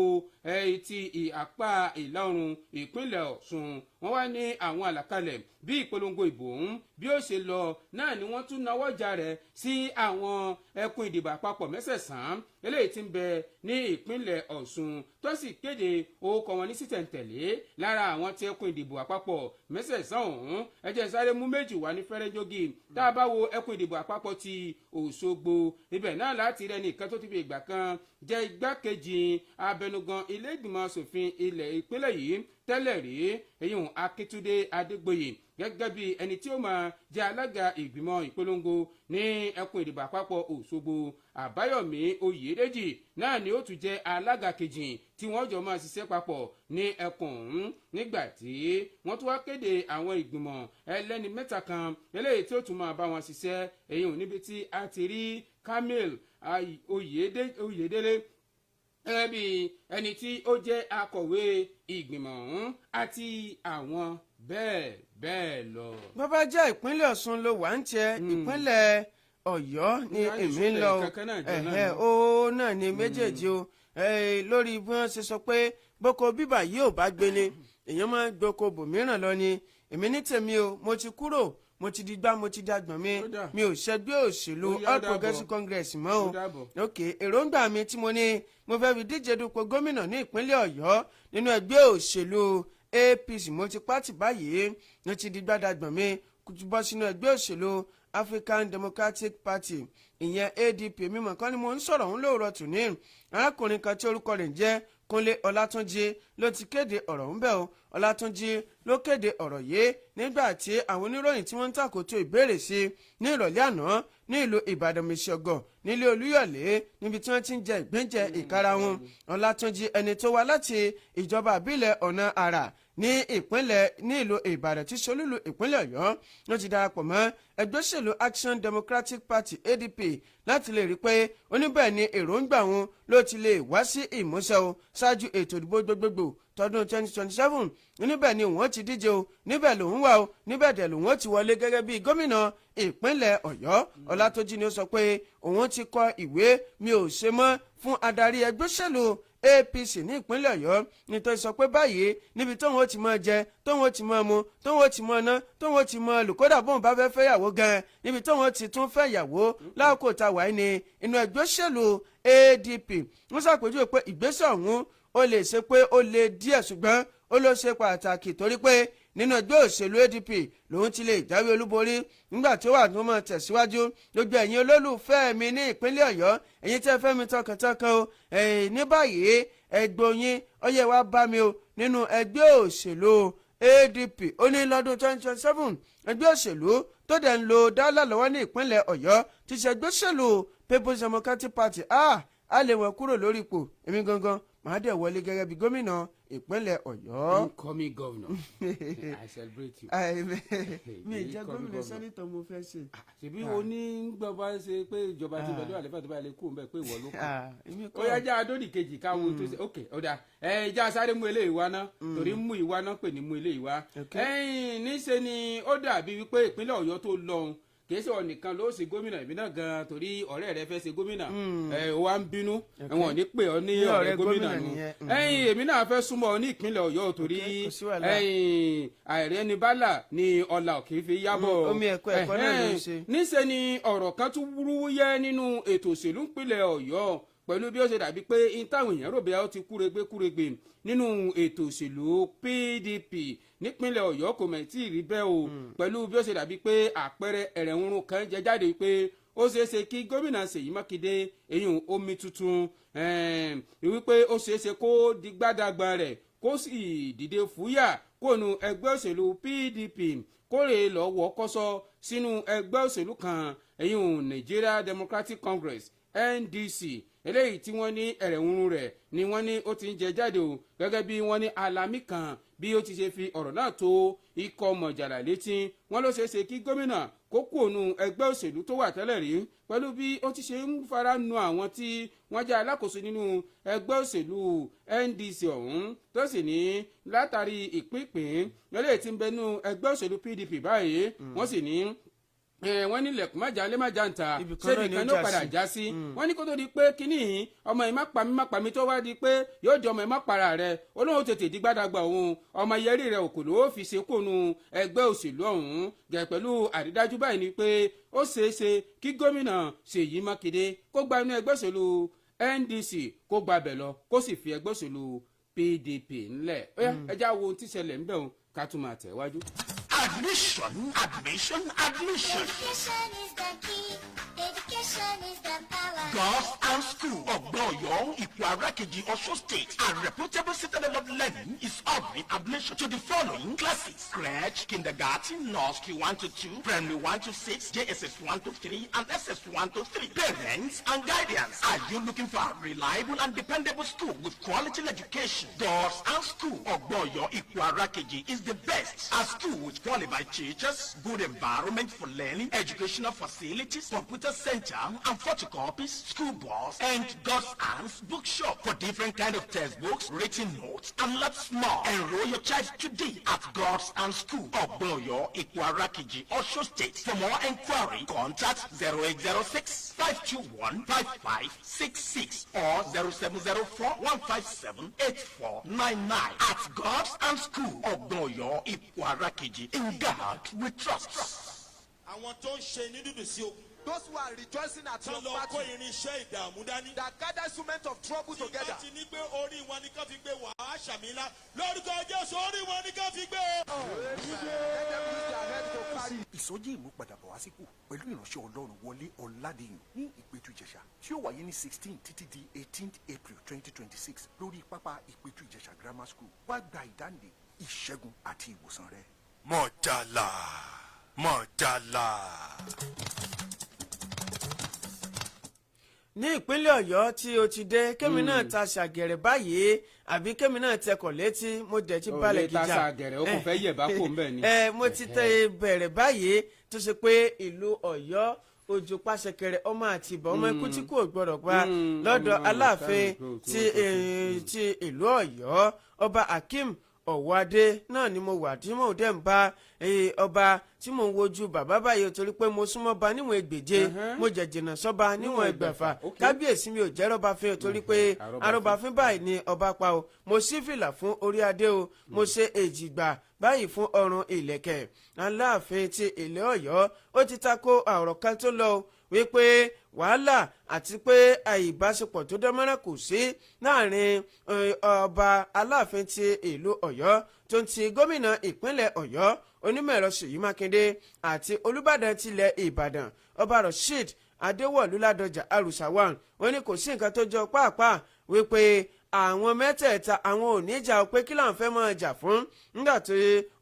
ti apá ìlà oòrùn ìpínlẹ̀ Ọ̀ṣun. wọ́n wá ní àwọn àlàkalẹ̀ bí ìpolongo ìbò ọ̀hún bí ó ṣe lọ náà ni wọ́n tún nawọ́ jà rẹ̀ sí àwọn ẹkùn ìdìbò àpapọ̀ mẹ́sẹ̀sán eléyìí tí ń bẹ ní ìpínlẹ̀ Ọ̀ṣun tó sì kéde orúkọ wọn ní sísẹ̀ntẹ̀lé lára àwọn tí ẹkùn ìdìbò àpapọ̀ mẹ́sẹ̀sán ọ̀hún ẹ jẹ́ sáré mú méjì wá ní fẹ́rẹ́jógì tá a bá wo ẹkùn ìdìbò àpapọ̀ ti Òṣogbo ibẹ̀ náà láti rẹ nìkan tó ti fi ìgbà kan jẹ́ igbákejì abẹnugan ilé ìgbìmọ̀ asòfin ilẹ̀ ìpínlẹ̀ yìí tẹ́lẹ̀ rí eyín Akíntúndé Adégbòyè gẹ́gẹ́ bí ẹni tí ó máa jẹ́ alága ìgbìmọ̀ ìpolongo ní ẹkùn ìdìbò àpapọ̀ Òṣogbo. Àbáyọ̀mí Oyèdèjì náà ni ó tún jẹ́ alága kejì tí wọ́n jọ máa ṣiṣẹ́ papọ̀ ní ẹkùn ọ̀hún nígbà tí wọ́n tún wá kéde àwọn ìgbìmọ̀ ẹlẹ́ni mẹ́ta kan eléyìí tí ó tún máa bá wọn ṣiṣẹ́ eyín níbi tí a ti rí Kamil Oyèdélé gẹ́gẹ́ bí ẹni tí ó jẹ́ akọ̀wé ìgbìmọ̀ ọ̀hún àti àwọn bẹ́ẹ̀ bẹ́ẹ̀ lọ. bàbá jẹ́ ìpínlẹ̀ Ọ̀ṣun ló wà ń tiẹ̀ ìpínlẹ̀ Ọ̀yọ́ ni èmi ń lọ ó náà ni méjèèjì o lórí bí wọ́n ṣe sọ pé boko bíbà yìí ò bá gbélé èèyàn máa ń gboko bòmíràn lọ ni èmi ní tèmi o mo ti kúrò mo ti di gbá mo ti dàgbọ̀n mi ò ṣẹgbẹ́ òṣèlú All Progressives Congress mọ́ o ok èròǹgbà mi tí mo ní mo fẹ́ fi díje dupò gómìnà ní ìpínlẹ̀ Ọ̀yọ́ nínú ẹgbẹ́ òṣèlú APC mo ti pátì báyìí mo ti di gbá dàgbọ̀n mi bọ́ sínú ẹgbẹ́ òṣèlú African Democratic Party ìyẹn ADP mímọ̀ kan ni mo ń sọ̀rọ̀ òun lóòrọ̀ tù ní arákùnrin kan tí orúkọ rẹ̀ ń jẹ́ Kúnlé Ọlátúnjí ló ti kéde ọ̀rọ̀ ń bẹ̀ o Ọlátúnjí ló kéde ọ̀rọ̀ yìí nígbà tí àwọn oníròyìn tí wọ́n ń tàkótó ìbéèrè sí ní ìrọ̀lẹ́ àná ní ìlú Ìbàdàn Mèsìọ̀gọ̀ nílé Olúyọ̀lé níbi tí wọ́n ti ń jẹ ìgbẹ́jẹ ìkarahun. Ọlátúnjí ẹni tó wá láti ìjọba àbílẹ̀ Ọ̀nà Àrà ní ìlú Ìbàdàn tí solúlù ìpínlẹ̀ Ọ̀yọ́ ló ti darapọ̀ mọ́ ẹgbẹ́ òṣèlú Action Democratic Party ADP láti lè rí i pé oníbẹ̀ ni èròǹgbà wọn ló ti lè wá sí ìmúṣẹ o ṣáájú ètò ìdìbò gbogbogbò tọdún 2027 níbẹ̀ ni òun ti díje o níbẹ̀ lòun wà o níbẹ̀ dẹ̀ lòun ti wọlé gẹ́gẹ́ bí gómìnà ìpínlẹ̀ Ọ̀yọ́. Ọlátúnjí ni ó sọ pé òun ti kọ ìwé mi ò ṣe mọ́ fún adarí ẹgbẹ́ òṣèlú APC ní ìpínlẹ̀ Ọ̀yọ́ nítorí sọ pé báyìí níbi tóun ó ti máa jẹ tóun ó ti máa mu tóun ó ti máa ná tóun ó ti máa lò kódà bóun bá fẹ́ fẹ́yàwó gan níbi tóun ó ti tún fẹ́yàwó láàkó ta wáyé ní inú ẹgbẹ́ òṣèlú ADP. wọ́n ṣàpèjúwe pé ìgbésẹ̀ ọ̀hún ó lè ṣe pé ó lè díẹ̀ ṣùgbọ́n ó ló ṣe pàtàkì torí pé nínú ẹgbẹ́ òṣèlú ADP lòun ti lè jáwé olúborí nígbà tí ó wà tó mọ̀ tẹ̀síwájú gbogbo ẹ̀yin olólùfẹ́ mi ní ìpínlẹ̀ Ọ̀yọ́ ẹ̀yin tẹ́ fẹ́ mi tọkàntọkàn o ní báyìí ẹgbẹ́ yín ó yẹ wá bá mi o nínú ẹgbẹ́ òṣèlú ADP ó ní lọ́dún 2027 ẹgbẹ́ òṣèlú tó dẹ̀ ń lo dálà lọ́wọ́ ní ìpínlẹ̀ Ọ̀yọ́ ti ṣe ẹgbẹ́ òṣèlú People's Democratic Party a lè wọ́n kúrò lórí ipò èmi gangan màá dẹ̀ wọlé gẹ́gẹ́ bí gómìnà ìpínlẹ̀ Ọ̀yọ́. Incoming governor. I celebrate you. mi ì jẹ́ gómìnà sẹ́nitọ̀ mo fẹ́ ṣe. ṣèbí onígbọ̀nba ṣe pé ìjọba ti bẹ̀rẹ̀ àlẹ́fà tó bá lè kú bẹ́ẹ̀ pé ìwọ ló kù. ó yá já adóni kejì káwọn tó ṣe ok ọ̀dà já sáré mú eléyìí wá náà torí mú ìwá náà pè ní mú eléyìí wá. níṣẹ́ ni ó dàbí wípé ìpínlẹ̀ Ọ̀yọ́ tó lọ́hùn kì í ṣe ọ̀nìkan ló ṣe gómìnà ìbí náà gan-an torí ọ̀rẹ́ rẹ fẹ́ ṣe gómìnà ó wá ń bínú ẹ̀wọ̀n ní pé ọ ní ọ̀rẹ́ gómìnà nù èmi náà fẹ́ súnmọ́ ọ ní ìpínlẹ̀ Ọ̀yọ́ torí àìrẹ́ ni bálà ni ọ̀là òkè fi yábọ̀ omi ẹ̀kọ́ náà ló ń ṣe. níṣẹ́ ni ọ̀rọ̀ kan tún wúrúwúyẹ́ nínú ètò òṣèlú ìpínlẹ̀ Ọ̀yọ́ pẹ̀lú bí ó ṣe dàbí pé ìtàwọn èèyàn rò bí ó ti kúregbé nínú ètò òṣèlú PDP nípínlẹ̀ Ọ̀yọ́ kò mọ̀ tí ì rí bẹ́ẹ̀ o pẹ̀lú bí ó ṣe dàbí pé àpẹẹrẹ ẹ̀rẹ̀húnrún kan jẹ jáde pé ó ṣeé ṣe kí gómìnà Ṣèyí Mákindé eyín omi tuntun wípé ó ṣeé ṣe kó di gbádàgbà rẹ̀ kó sì dìde fúyà kóònù ẹgbẹ́ òṣèlú PDP kórè lọ́wọ́ kọ́sọ́ sínú ẹgbẹ́ òṣèlú kan ẹ̀yìn Nigeria Democratic Congress NDC eléyìí tí wọ́n ní ẹ̀rẹ̀wúrún rẹ̀ ni wọ́n ní ó ti ń jẹ jáde o gẹ́gẹ́ bí wọ́n ní alami kan bí ó ti ṣe fi ọ̀rọ̀ náà tó ikọ̀ mọ̀jàlá létí wọ́n ló ṣeé ṣe kí gómìnà kó kúònù ẹgbẹ́ òṣèlú tó wà tẹ́lẹ̀ rí pẹ̀lú bí ó ti ṣe ń fara nu àwọn tí wọ́n jẹ́ alákòóso nínú ẹgbẹ́ òṣèlú NDC ọ̀hún tó sì ní látàrí ìpínpín eléyìí tí ń bẹ nínú ẹgbẹ́ òṣèlú PDP báyìí wọ́n sì ní wọ́n ní lẹ̀kùn májà lé májà ń ta ṣébi kan ló padà já sí wọ́n ní kó tó di pé kínní ọmọ yìí má pa mí tó wá di pé yóò di ọmọ yìí má para rẹ̀ olóhùn tètè di gbàdàgbà òun ọmọ yẹrí rẹ̀ òkò ló fi ṣe kónú ẹgbẹ́ òṣèlú ọ̀hún gẹ̀ pẹ̀lú àrídájú báyìí ni pé ó ṣeé ṣe kí gómìnà Ṣèyí Mákindé kó gba inú ẹgbẹ́ òṣèlú NDC kó gba bẹ̀ lọ kó sì fi ẹgbẹ́ òṣèlú PDP ńlẹ̀ ẹjá wo ohun tí ṣẹlẹ̀ ńbẹ̀ òun ká tún máa tẹ̀ wájú. Admission. Education is the key. Education is the power. Girls and school Ogboyo, Ipuara Keji, Osho State, a reputable citadel of learning is offering admission to the following classes: crèche, kindergarten, nursery 1 to 2, primary 1 to 6, JSS 1 to 3, and SS 1 to 3. Parents and guardians, are you looking for a reliable and dependable school with quality education? Girls and school Ogboyo, Ipuara Keji is the best. A school with qualified teachers, good environment for learning, educational facilities, computer center, and photocopies, school bus, and God's Hands bookshop for different kind of textbooks, written notes, and lots more. Enroll your child today at God's Hands School, Ogboyo, Ikwarakiji, Osho State. For more inquiry, contact 0806 521 5566 or 0704 157 8499 at God's Hands School, Ogboyo, Ikwarakiji. In God we trust. Àwọn tó ń ṣe ní dúdú sí ogun. Those who are rejoicing at your Tọ́lọ́ kó party, irinṣẹ́ ìdààmú dání. that gather instruments of trouble together. Tí bá ti ní pé orí wọn ni ká fi gbé wàá ṣàmìlá lórúkọ Jésù orí wọn ni ká fi gbé o. Let them use their head to carry. Ìsọjí ìmúpadàbọ̀ wá sípò pẹ̀lú ìránṣẹ́ Ọlọ́run Wọlé Ọ̀làdìyàn ní Ìpẹ̀tù Ìjẹ̀ṣà tí ó wáyé ní 16 títí di 18 April 2026 lórí pápá Ìpẹ̀tù Ìjẹ̀ṣà Grammar School. Wá gba ìdáǹdè, ìṣẹ́gun àti ìwòsàn rẹ. Mọ̀jàlá mọ̀jàlá. ní ìpínlẹ̀ Ọ̀yọ́ tí o ti dé kémi náà ta ṣàgẹ̀rẹ̀ báyìí àbí kémi náà tẹkọ̀ létí mo dẹ̀ ti balẹ̀ gíjà. ta ṣàgẹ̀rẹ̀ ó kò fẹ́ yẹ̀bá kò ń bẹ̀ ni. mo ti tẹ bẹ̀rẹ̀ báyìí tó ṣe pé ìlú Ọ̀yọ́ ojú pàṣẹkẹrẹ ọmọ àti ìbọn ọmọ ikú tí kò gbọdọ̀ pa lọ́dọ̀ Aláàfin ti ìlú Ọ̀yọ́ ọba Akeem Ọ̀wádé náà ni mo wà tí mo dẹ̀ ń bá ọba tí mo ń wojú bàbá báyìí torí pé mo súnmọ́ ba níwọ̀n ẹgbẹ̀je mo jẹ̀ jìnnà sọ́ba níwọ̀n ẹgbẹ̀fà kábíyèsí mi ò jẹ́ rọ́bàfin torí pé arọ́bàfin báyìí ni ọba pa o mo sí fìlà fún orí adé o mo ṣe èjìgbà báyìí fún ọrùn ìlẹ̀kẹ̀. Aláàfin ti ilẹ̀ Ọ̀yọ́ ó ti tako ọ̀rọ̀ kan tó lọ wípé wàhálà àti pé àìbáṣepọ̀ tó dánmọ́rán kò sí láàrin ọba Aláàfin ti ìlú Ọ̀yọ́ tó ń ti gómìnà ìpínlẹ̀ Ọ̀yọ́ onímọ̀ ẹ̀rọ Ṣèyí Mákindé àti Olúbàdàn tilẹ̀ Ìbàdàn ọba Rasheed Adéwọ̀lú Ládọjà Arúsáwà wọ́n ní kò sí nǹkan tó jọ pàápàá wípé àwọn mẹ́tẹ̀ẹ̀ta àwọn ò ní jà pé kí làwọn fẹ́ máa jà fún nígbà tó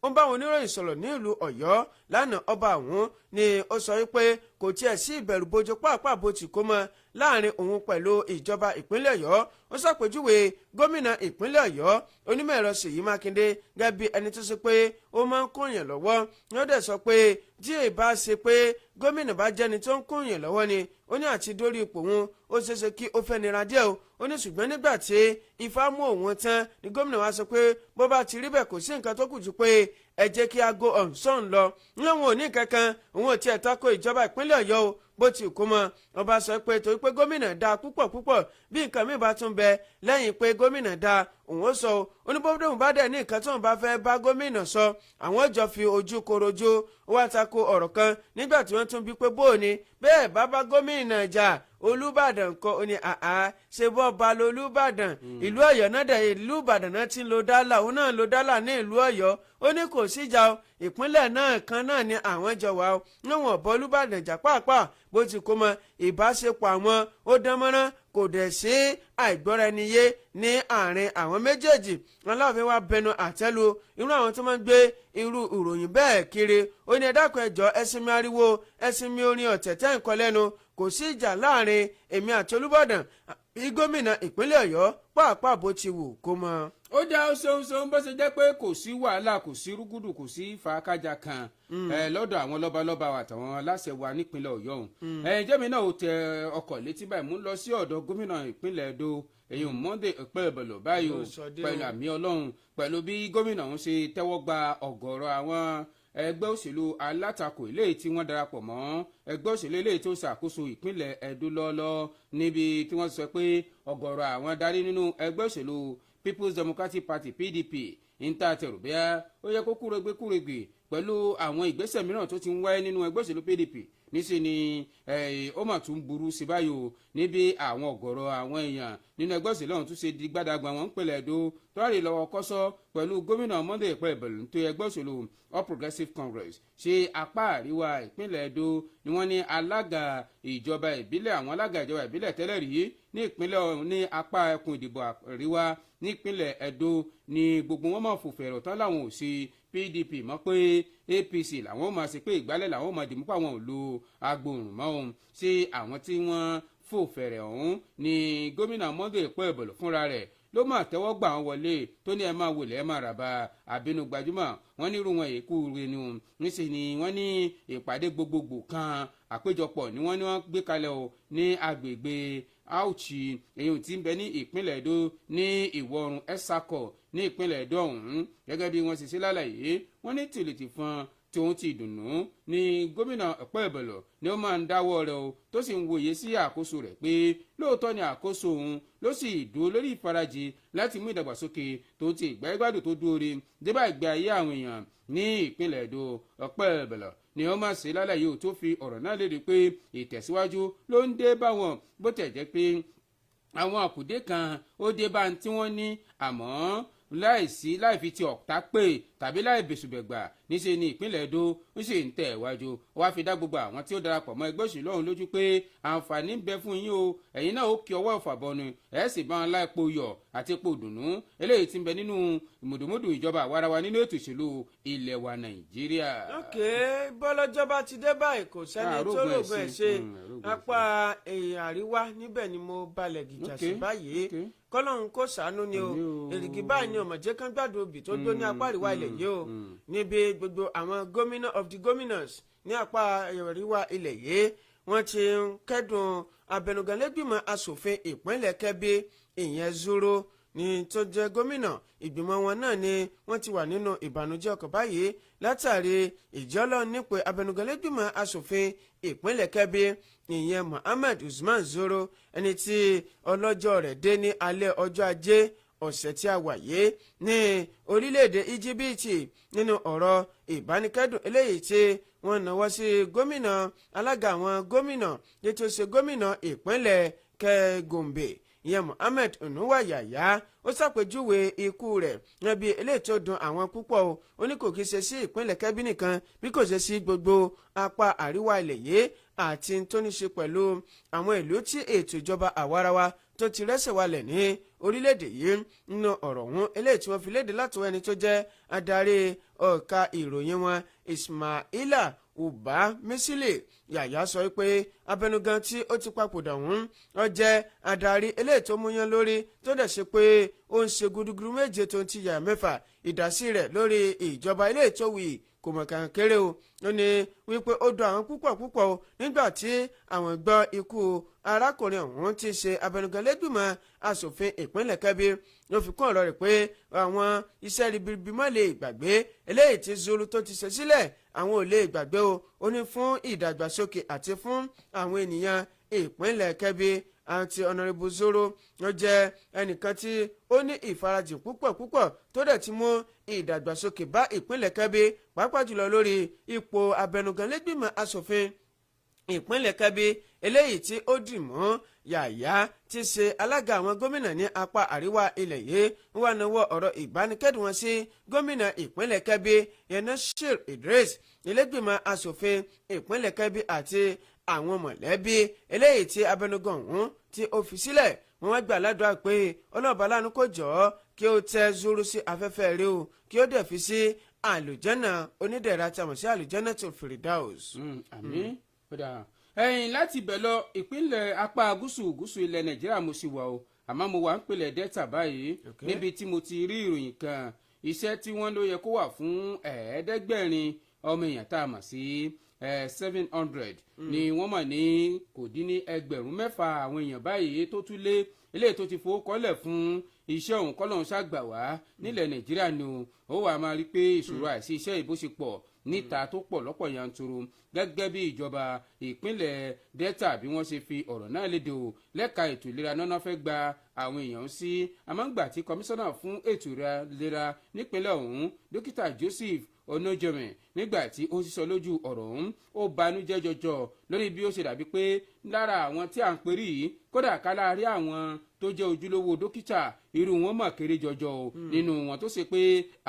ó ń bá àwọn oníròyìn sọ̀rọ̀ ní ìlú Ọ̀yọ́ lánàá ọba ọ̀hún ni ó sọ wípé kò tiẹ̀ sí ìbẹ̀rù bojo pàápàá bó ti kó mọ́ láàrin òun pẹ̀lú ìjọba ìpínlẹ̀ Ọ̀yọ́ ó ṣàpèjúwe gómìnà ìpínlẹ̀ Ọ̀yọ́ onímọ̀ ẹ̀rọ Ṣèyí Mákindé gẹ́gẹ́ bí ẹni tó ṣe pé ó máa ń kóyàn lọ́wọ́ ni ó dẹ̀ sọ pé tí èyí bá ṣe pé gómìnà bá jẹ́ni tó ń kóyàn lọ́wọ́ ni ó ní àti dórí ipò òun ó ṣeéṣe kí ó fẹ́ nira díẹ̀ o ó ní ṣùgbọ́n nígbà tí ifá mú òun tán ni gómìnà wa sọ pé bó bá ti rí bẹ́ẹ̀ kò sí nǹkan tó kù jù pé ẹ jẹ́ kí aago ọ̀sán lọ níwọ̀n ò ní kankan òun ò tiẹ̀ tako ìjọba ìpínlẹ̀ Ọ̀yọ́ o bó ti kó mọ ọba sọ pé torí pé gómìnà dáa púpọ̀ púpọ̀ bí nǹkan mi bá tún bẹ lẹ́yìn pé gómìnà dáa òun ó sọ oníbọ̀dọ̀hún bá dẹ̀ ní nǹkan tóun bá fẹ́ bá gómìnà sọ àwọn jọ fi ojú korojú wá tako ọ̀rọ̀ kan nígbà tí wọ́n tún bí pé bóò ni bẹ́ẹ̀ bá bá gómìnà jà Olúbàdàn kọ́ ó ní àá ṣe bọ́ ba lo Olúbàdàn ìlú Ọ̀yọ́ náà dẹ̀ ìlú Ìbàdàn náà ti ń lo dálà òun náà ń lo dálà ní ìlú Ọ̀yọ́ ó ní kò sí ìjà o ìpínlẹ̀ náà kan náà ni àwọn jọ wà o níwọ̀n bọ́ Olúbàdàn jà pàápàá bó ti kó mọ ìbáṣepọ̀ àwọn ó dán mọ́rán kò dẹ̀ sí àìgbọ́ra-ẹni-yé ní àárín àwọn méjèèjì Aláàfin wa bẹnu àtẹ́lu irú àwọn tó máa ń gbé irú ìròyìn bẹ́ẹ̀ kiri ó ní ẹ dákun ẹ jọ̀ọ́ ẹ sinmi ariwo ẹ sinmi orin ọ̀tẹ̀ tẹ́ ń kọ lẹ́nu kò sí ìjà láàrin èmi àti Olúbàdàn bí gómìnà ìpínlẹ̀ Ọ̀yọ́ pàápàá bó ti wù kó mọ. ó dá ó ṣeun bó ṣe jẹ́ pé kò sí wàhálà kò sí rúgúdù kò sí fàákájà kan lọ́dọ̀ àwọn lọ́balọ́ba àtàwọn aláṣẹ wa nípínlẹ̀ Ọ̀yọ́ ọ̀hún. jẹ́mi náà ó tẹ ọkọ̀ létí báyìí mú lọ sí ọ̀dọ̀ gómìnà ìpínlẹ̀ Ẹdó èyàn Monday Okpebholo báyìí pẹ̀lú àmì Ọlọ́run pẹ̀lú bí gómìnà ọ̀hún ṣe tẹ́wọ́ gba ọ̀gọ̀ọ̀rọ̀ àwọn ẹgbẹ́ òṣèlú alátakò eléyìí tí wọ́n darapọ̀ mọ́ ẹgbẹ́ òṣèlú eléyìí tó ṣàkóso ìpínlẹ̀ Ẹdó lọ́ọ́lọ́ níbi tí wọ́n sọ pé ọ̀gọ̀ọ̀rọ̀ àwọn darí nínú ẹgbẹ́ òṣèlú People's Democratic Party PDP ń ta àtẹ̀rùbẹ́yà ó yẹ kó kúrègbè pẹ̀lú àwọn ìgbésẹ̀ mìíràn tó ti ń wáyé nínú ẹgbẹ́ òṣèlú PDP níṣẹ́ ni ó mà tún burú sí báyìí o níbi àwọn ọ̀gọ̀rọ̀ àwọn èèyàn nínú ẹgbẹ́ òṣèlú ọ̀hún tún ṣe di gbádàgbà wọn ń pèlè Ẹdó tọ́rì lọ́wọ́ kọ́sọ́ pẹ̀lú gómìnà Monday Okpebholo tó ẹgbẹ́ òṣèlú All Progressives Congress ṣe apá àríwá ìpínlẹ̀ Ẹdó ni wọ́n ní alága ìjọba ìbílẹ̀ àwọn alága ìjọba ìbílẹ̀ tẹ́lẹ̀ rí ní ìpínlẹ̀ ọ̀hún ní apá ẹkùn ìdìbò àríwá nípínlẹ̀ Ẹdó ni gbogbo wọn máa fòfẹ̀rọ̀ tán láwọn ò sí PDP mọ̀ pé APC làwọn máa ṣe pé ìgbálẹ̀ làwọn máa dìmú pa àwọn ò lo agbóhùn mọ́ ohun sí àwọn tí wọ́n fòfẹ̀rẹ̀ ọ̀hún ni gómìnà Monday Okpebholo fúnra rẹ̀ ló máa tẹ́wọ́ gbà wọ́n wọlé tó ní ẹ máa wọlé ẹ máa ràbà àbínú gbajúmọ̀ wọ́n ní irú wọn èkú rinu níṣẹ́ ni wọ́n ní ìpàdé gbogbogbò kan àpéjọpọ̀ ni wọ́n gbé kalẹ̀ o ní agbègbè Auchi èyí tí ń bẹ ní ìpínlẹ̀ Ẹdó ní ìwọ̀ oòrùn Esako ní ìpínlẹ̀ Ẹdó ọ̀hún gẹ́gẹ́ bí wọ́n ṣe ṣe lálàyé wọ́n ní tìlìtì fún tòun ti dùnnú ní gómìnà Okpebholo ni ó máa ń dáwọ́ rẹ̀ o tó sì ń wòye sí àkóso rẹ̀ pé lóòótọ́ ni àkóso òun ló sì dúró lórí ìfarajì láti mú ìdàgbàsókè tó ti ìgbà ìgbádùn tó dúró re débà ìgbé ayé àwọn èèyàn ní ìpínlẹ̀ Ẹdó Okpebholo ni ó máa ṣe lálàyé o tó fi ọ̀rọ̀ náà léde pé ìtẹ̀síwájú ló ń dé bá wọn bó tẹ̀ jẹ́ pé àwọn àkùdé kan ó dé bá tí wọ́n ní àmọ́ láì fi ti ọ̀tá pè tàbí láì bẹ̀sùbẹ̀gbà níṣẹ́ ni ìpínlẹ̀ Ẹdó ń sì ń tẹ̀ wájú wá fi dá gbogbo àwọn tí ó darapọ̀ mọ́ ẹgbẹ́ òṣèlú ọ̀hún lójú pé àǹfààní ń bẹ fún yín o ẹ̀yin náà ó kí ọwọ́ ìfàbọnu ẹ̀ sì bá wọn láìpo yọ̀ àti epo dùnú eléyìí tí ń bẹ nínú mùdùmùdù ìjọba àwarawa nínú ètò ìṣèlú ilẹ̀ wa Nàìjíríà. ok bọ́lọ́jọ́ bá ti dé báyìí kò sẹ́ni tó rògbò ẹ̀ ṣe apá àríwá níbẹ̀ ni mo balẹ̀ gìjà sí báyìí kọ́lọ́hún kò ṣàánú ni o èrìgì báyìí ni ọ̀mọ̀jẹ́ kan gbàdúrà òbí tó dó ní apá àríwá ilẹ̀ yìí o níbi gbogbo àwọn gómìnà of the governors ní apá àríwá ilẹ̀ yìí wọ́n ti ń kẹ́dùn abẹnuganlẹ́gbìmọ̀ asòfin ìpínlẹ̀ Kẹ́bí ìyẹn Zuru ní tó jẹ́ gómìnà ìgbìmọ̀ wọn náà ni wọ́n ti wà nínú ìbànújẹ́ ọkàn báyìí látàrí ìjọ́lọ́ nípe abẹnuganlẹ́gbìmọ̀ asòfin ìpínlẹ̀ Kẹ́bí ìyẹn Mohammed Usman Zuru ẹni tí ọlọ́jọ́ rẹ̀ dé ní alẹ́ ọjọ́ ajé ọ̀sẹ̀ tí a wà yìí ní orílẹ̀-èdè Íjíbítì nínú ọ̀rọ̀ ìbánikẹ́dùn eléyìí tí wọ́n náwó sí gómìnà alága àwọn gómìnà ètò ṣe gómìnà ìpínlẹ̀ Gombe ìyẹn Mohammed Onuwa Yahaya ó ṣàpèjúwe ikú rẹ̀ níbi eléyìí tó dùn àwọn púpọ̀ o ó ní kò kí ṣe sí ìpínlẹ̀ Kẹ́bí nìkan bí kò ṣe sí gbogbo apá àríwá ilẹ̀ yìí àti tó ní ṣe pẹ̀lú àwọn ìlú tí ètò ìjọba àwarawa tó ti rẹ́sẹ̀ walẹ̀ ní orílẹ̀-èdè yìí nínú ọ̀rọ̀ ọ̀hún eléyìí tí wọ́n fi léde látọwọ́ ẹni tó jẹ́ adarí ọ̀ka ìròyìn wọn Ismaila Uba Misili Yahaya sọ pé abẹnugan tí ó ti papòdà ọ̀hún ó jẹ́ adarí eléyìí tó múyán lórí tó dẹ̀ ṣe pé ó ń ṣe gúdúgúrú méje tó ń ti yà mẹ́fà ìdásí rẹ̀ lórí ìjọba eléyìí tó wì kò mọ̀ kàn kéré o ó ní wípé ó dùn àwọn púpọ̀ o nígbà tí àwọn gbọ́ ikú arákùnrin ọ̀hún ti ṣe abẹnuganlẹ́gbìmọ̀ asòfin ìpínlẹ̀ Kẹ́bí ló fi kún ọ̀rọ̀ rẹ̀ pé àwọn iṣẹ́ ribiribi mọ́ lè gbàgbé eléyìí tí Zuru tó ti ṣe sílẹ̀ àwọn ò lè gbàgbé o ó ní fún ìdàgbàsókè àti fún àwọn ènìyàn ìpínlẹ̀ Kẹ́bí àti ọ̀nàrẹ́bù Zuru ó jẹ́ ẹnìkan tí ó ní ìfarajìn púpọ̀ tó dẹ̀ ti mú ìdàgbàsókè bá ìpínlẹ̀ Kẹ́bí pàápàá jùlọ lórí ipò abẹnuganlẹ́gbìmọ̀ asòfin ìpínlẹ̀ Kẹ́bí eléyìí tí ó dì mọ́ Yàyà tí ṣe alága àwọn gómìnà ní apá àríwá ilẹ̀ yìí ń wá nawọ́ ọ̀rọ̀ ìbánikẹ́dùn wọn sí gómìnà ìpínlẹ̀ Kẹ́bí Nasir Idris ilégbìmọ̀ asòfin ìpínlẹ̀ Kẹ́bí àti àwọn mọ̀lẹ́bí eléyìí tí abẹnugan ọ̀hún tí ó fi sílẹ̀ wọ́n wá gbà ládùúgbà pé ọlọ́ọ̀bá lánú kò jọ́ kí ó tẹ́ zuru sí afẹ́fẹ́ rí o kí ó dẹ̀ fi sí àlùjànnà onídẹ̀ra tí a mọ̀ sí àlùjànnà tó Firdaus. àmín ẹ̀yìn láti bẹ̀ lọ ìpínlẹ̀ apá gúúsù ilẹ̀ Nàìjíríà mo sì wà o àmọ́ mo wà ń pèlẹ̀ Delta báyìí níbi tí mo ti rí ìròyìn kan iṣẹ́ tí wọ́n ló yẹ kó wà fún 500 ọmọ èèyàn tá a mọ̀ sí 700 ni wọ́n mọ̀ ní kò dín ní 6,000 àwọn èèyàn báyìí tó tún lé eléyìí tó ti fowó kọ́lẹ̀ fún iṣẹ́ òun kọ́lọ́hún ṣàgbà wá nílẹ̀ Nàìjíríà ni ó wà máa rí pé ìṣòro àìsí iṣẹ́ ìbóṣepọ̀ níta tó pọ̀ lọ́pọ̀ yanturu gẹ́gẹ́ bí ìjọba ìpínlẹ̀ Delta bí wọ́n ṣe fi ọ̀rọ̀ náà léde o lẹ́ka ètò ìlera náà fẹ́ gba àwọn èèyàn sí amáǹgbà tí kọmíṣánná fún ètò ìlera nípínlẹ̀ ọ̀hún dókítà Joseph Onojeme nígbà tí ó sísọ lójú ọ̀rọ̀ ọ̀hún ó banújẹ́ jọjọ lórí bí ó ṣe dàbí pé lára àwọn tí à ń perí yìí kódà kálá rí àwọn tó jẹ́ ojúlówó dókítà irú wọn mọ̀ kéré jọjọ o nínú wọn tó ṣe pé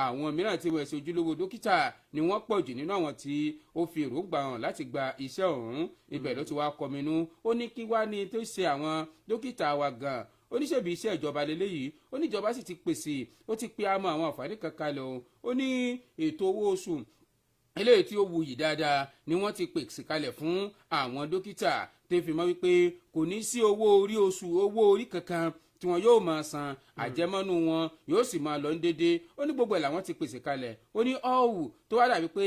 àwọn mìíràn tí wọ́n ṣe ojúlówó dókítà ni wọ́n pọ̀ jù nínú àwọn tí ó fi èròǹgbà hàn láti gba iṣẹ́ ọ̀hún ibẹ̀ ló ti wá kọminú ó ní kí wá ní tó ṣe àwọn dókítà wa gan oníṣèbí iṣẹ́ ìjọba lélẹ́yìí oníjọba sì ti pèsè ó ti pe àmọ́ àwọn àǹfààní kankan lọ ó ní ètò owó oṣù eléyìí tí ó wuyì dáadáa ni wọ́n ti pèsè kalẹ̀ fún àwọn dókítà tó fi mọ́ wípé kò ní sí owó orí kankan tí wọn yóò máa san àjẹmọ́nú wọn yóò sì máa lọ ní dédé ó ní gbogbo ẹ̀ làwọn ti pèsè kalẹ̀ ó ní ọ̀hún tó wá dàbí pé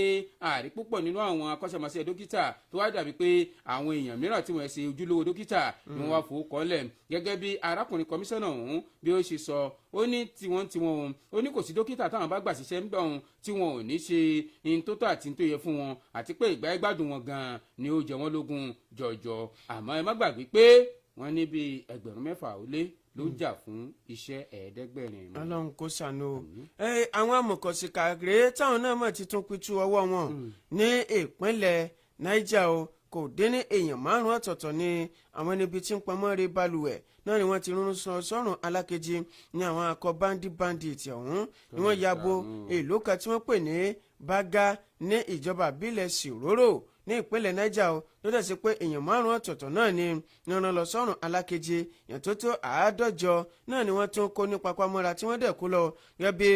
ààrí púpọ̀ nínú àwọn akọ́ṣẹ́mọṣẹ́ dókítà tó wá dàbí pé àwọn èèyàn mìíràn tí wọ́n ṣe ojúlówó dókítà ni wọ́n wá fowó kọ́lẹ̀ gẹ́gẹ́ bí arákùnrin kọmíṣánná ọ̀hún bí ó ṣe sọ ó ní tiwọn ó ní kò sí dókítà táwọn bá gbà síṣẹ́ ń bẹ̀ ọ̀hún tí wọn ò ní ṣe in tó tọ́ àti in tó yẹ fún wọn àti pé ìgbà ìgbádùn wọn gan-an ni ó jẹ wọ́n lógún jọjọ àmọ́ ẹ má gbàgbé pé wọ́n ní bíi 6,000 ló jà fún iṣẹ́ 500. Ọlọ́run kò ṣàánú àwọn amọ̀kọ̀síkà rèé táwọn náà mọ̀ ti tún pitú ọwọ́ wọn ní ìpínlẹ̀ Niger o kò dín ní èèyàn 5 ọ̀tọ̀ọ̀tọ̀ ní àwọn níbi tí ń pamọ́ rí balùwẹ̀ náà ni wọ́n ti rún sọ́rùn alákejì ní àwọn akọ bandit ọ̀hún ni wọ́n yabo èlò kan tí wọ́n pè ní Baga ní ìjọba ìbílẹ̀ Siroro ní ìpínlẹ̀ Niger o ló dẹ̀ sí pé èèyàn 5 ọ̀tọ̀ọ̀tọ̀ náà ni rán lọ sọ́run alákejì èèyàn tó tó 150 náà ni wọ́n tún kó ní papamọ́ra tí wọ́n dẹ̀ kó lọ gẹ́gẹ́ bí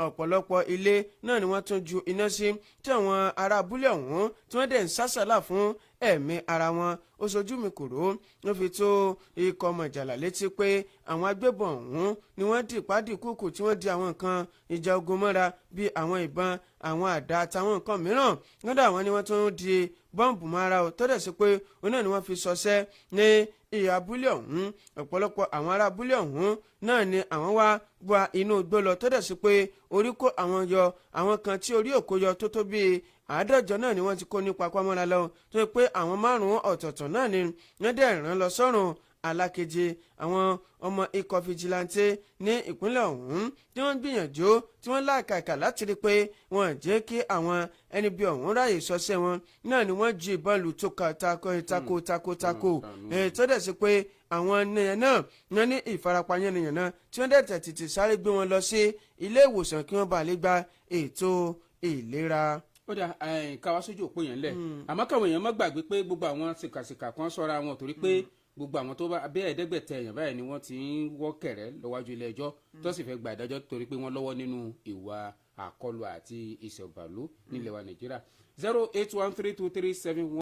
ọ̀pọ̀lọpọ̀ ilé náà ni wọ́n tún ju iná sí tí àwọn ará abúlé ọ̀hún tí wọ́n dẹ̀ ń sásàlà fún ẹ̀mí ara wọn ó sojú mi kòró ló fi tó ikọ̀ ọmọ ìjàlá létí pé àwọn agbébọn ọ̀hún ni wọ́n dì pádìkúkù tí wọ́n di àwọn nǹkan ìjà ogun mọ́ra bíi àwọn ìbọn àwọn àdá àtàwọn nǹkan mìíràn lọ́dọ̀ àwọn ni wọ́n tún di bọ́ǹbù mọ́ra ó tó dẹ̀ sí pé òun náà ni wọ́n fi ṣọṣẹ́ ní ìhà abúlé ọ̀hún ọ̀pọ̀lọpọ̀ àwọn ará abúlé ọ̀hún náà ni àwọn wá gba inú igbó lọ tó dẹ̀ sí pé orí kó àwọn yọ àwọn kan tí orí òkú yọ tó tó bíi 150 náà ni wọ́n ti kó ní papamọ́ra lọ tó yẹ pé àwọn 5 ọ̀tọ̀ọ̀tọ̀ náà ni wọ́n dẹ̀ rán lọ sọ́run alákeje àwọn ọmọ ikọ̀ fìjìláńtì ní ìpínlẹ̀ ọ̀hún tí wọ́n gbìyànjú tí wọ́n láàkàkà láti rí pé wọ́n jẹ́ kí àwọn ẹni bí ọ̀hún ráyè sọ́sẹ́ wọn náà ni wọ́n ju ìbọn lù tó tako tó dẹ̀ sí pé àwọn ènìyàn náà wọ́n ní ìfarapa yánnayànna tí wọ́n dẹ̀ tètè sáré gbé wọn lọ sí ilé ìwòsàn kí wọ́n bá lè gba ètò ìlera. ó dà káwá sójú òpó yẹn lẹ̀ àmọ́ káwọn èèyàn má gbàgbé pé gbogbo àwọn sìkàsìkà kan sọ́ra wọn torí pé gbogbo àwọn tó bá bẹ́ẹ̀ ẹ̀ẹ́dẹ́gbẹ̀tẹ̀ èèyàn báyìí ni wọ́n ti ń wọ́ kẹ̀rẹ́ lọ́wájú ilé ẹjọ́ tó sì fẹ́ gba ìdájọ́ torí pé wọ́n lọ́wọ́ nínú ìwà àkọlù àti ìṣẹ̀bàlú nílẹ̀ wa Nàìjíríà 0813237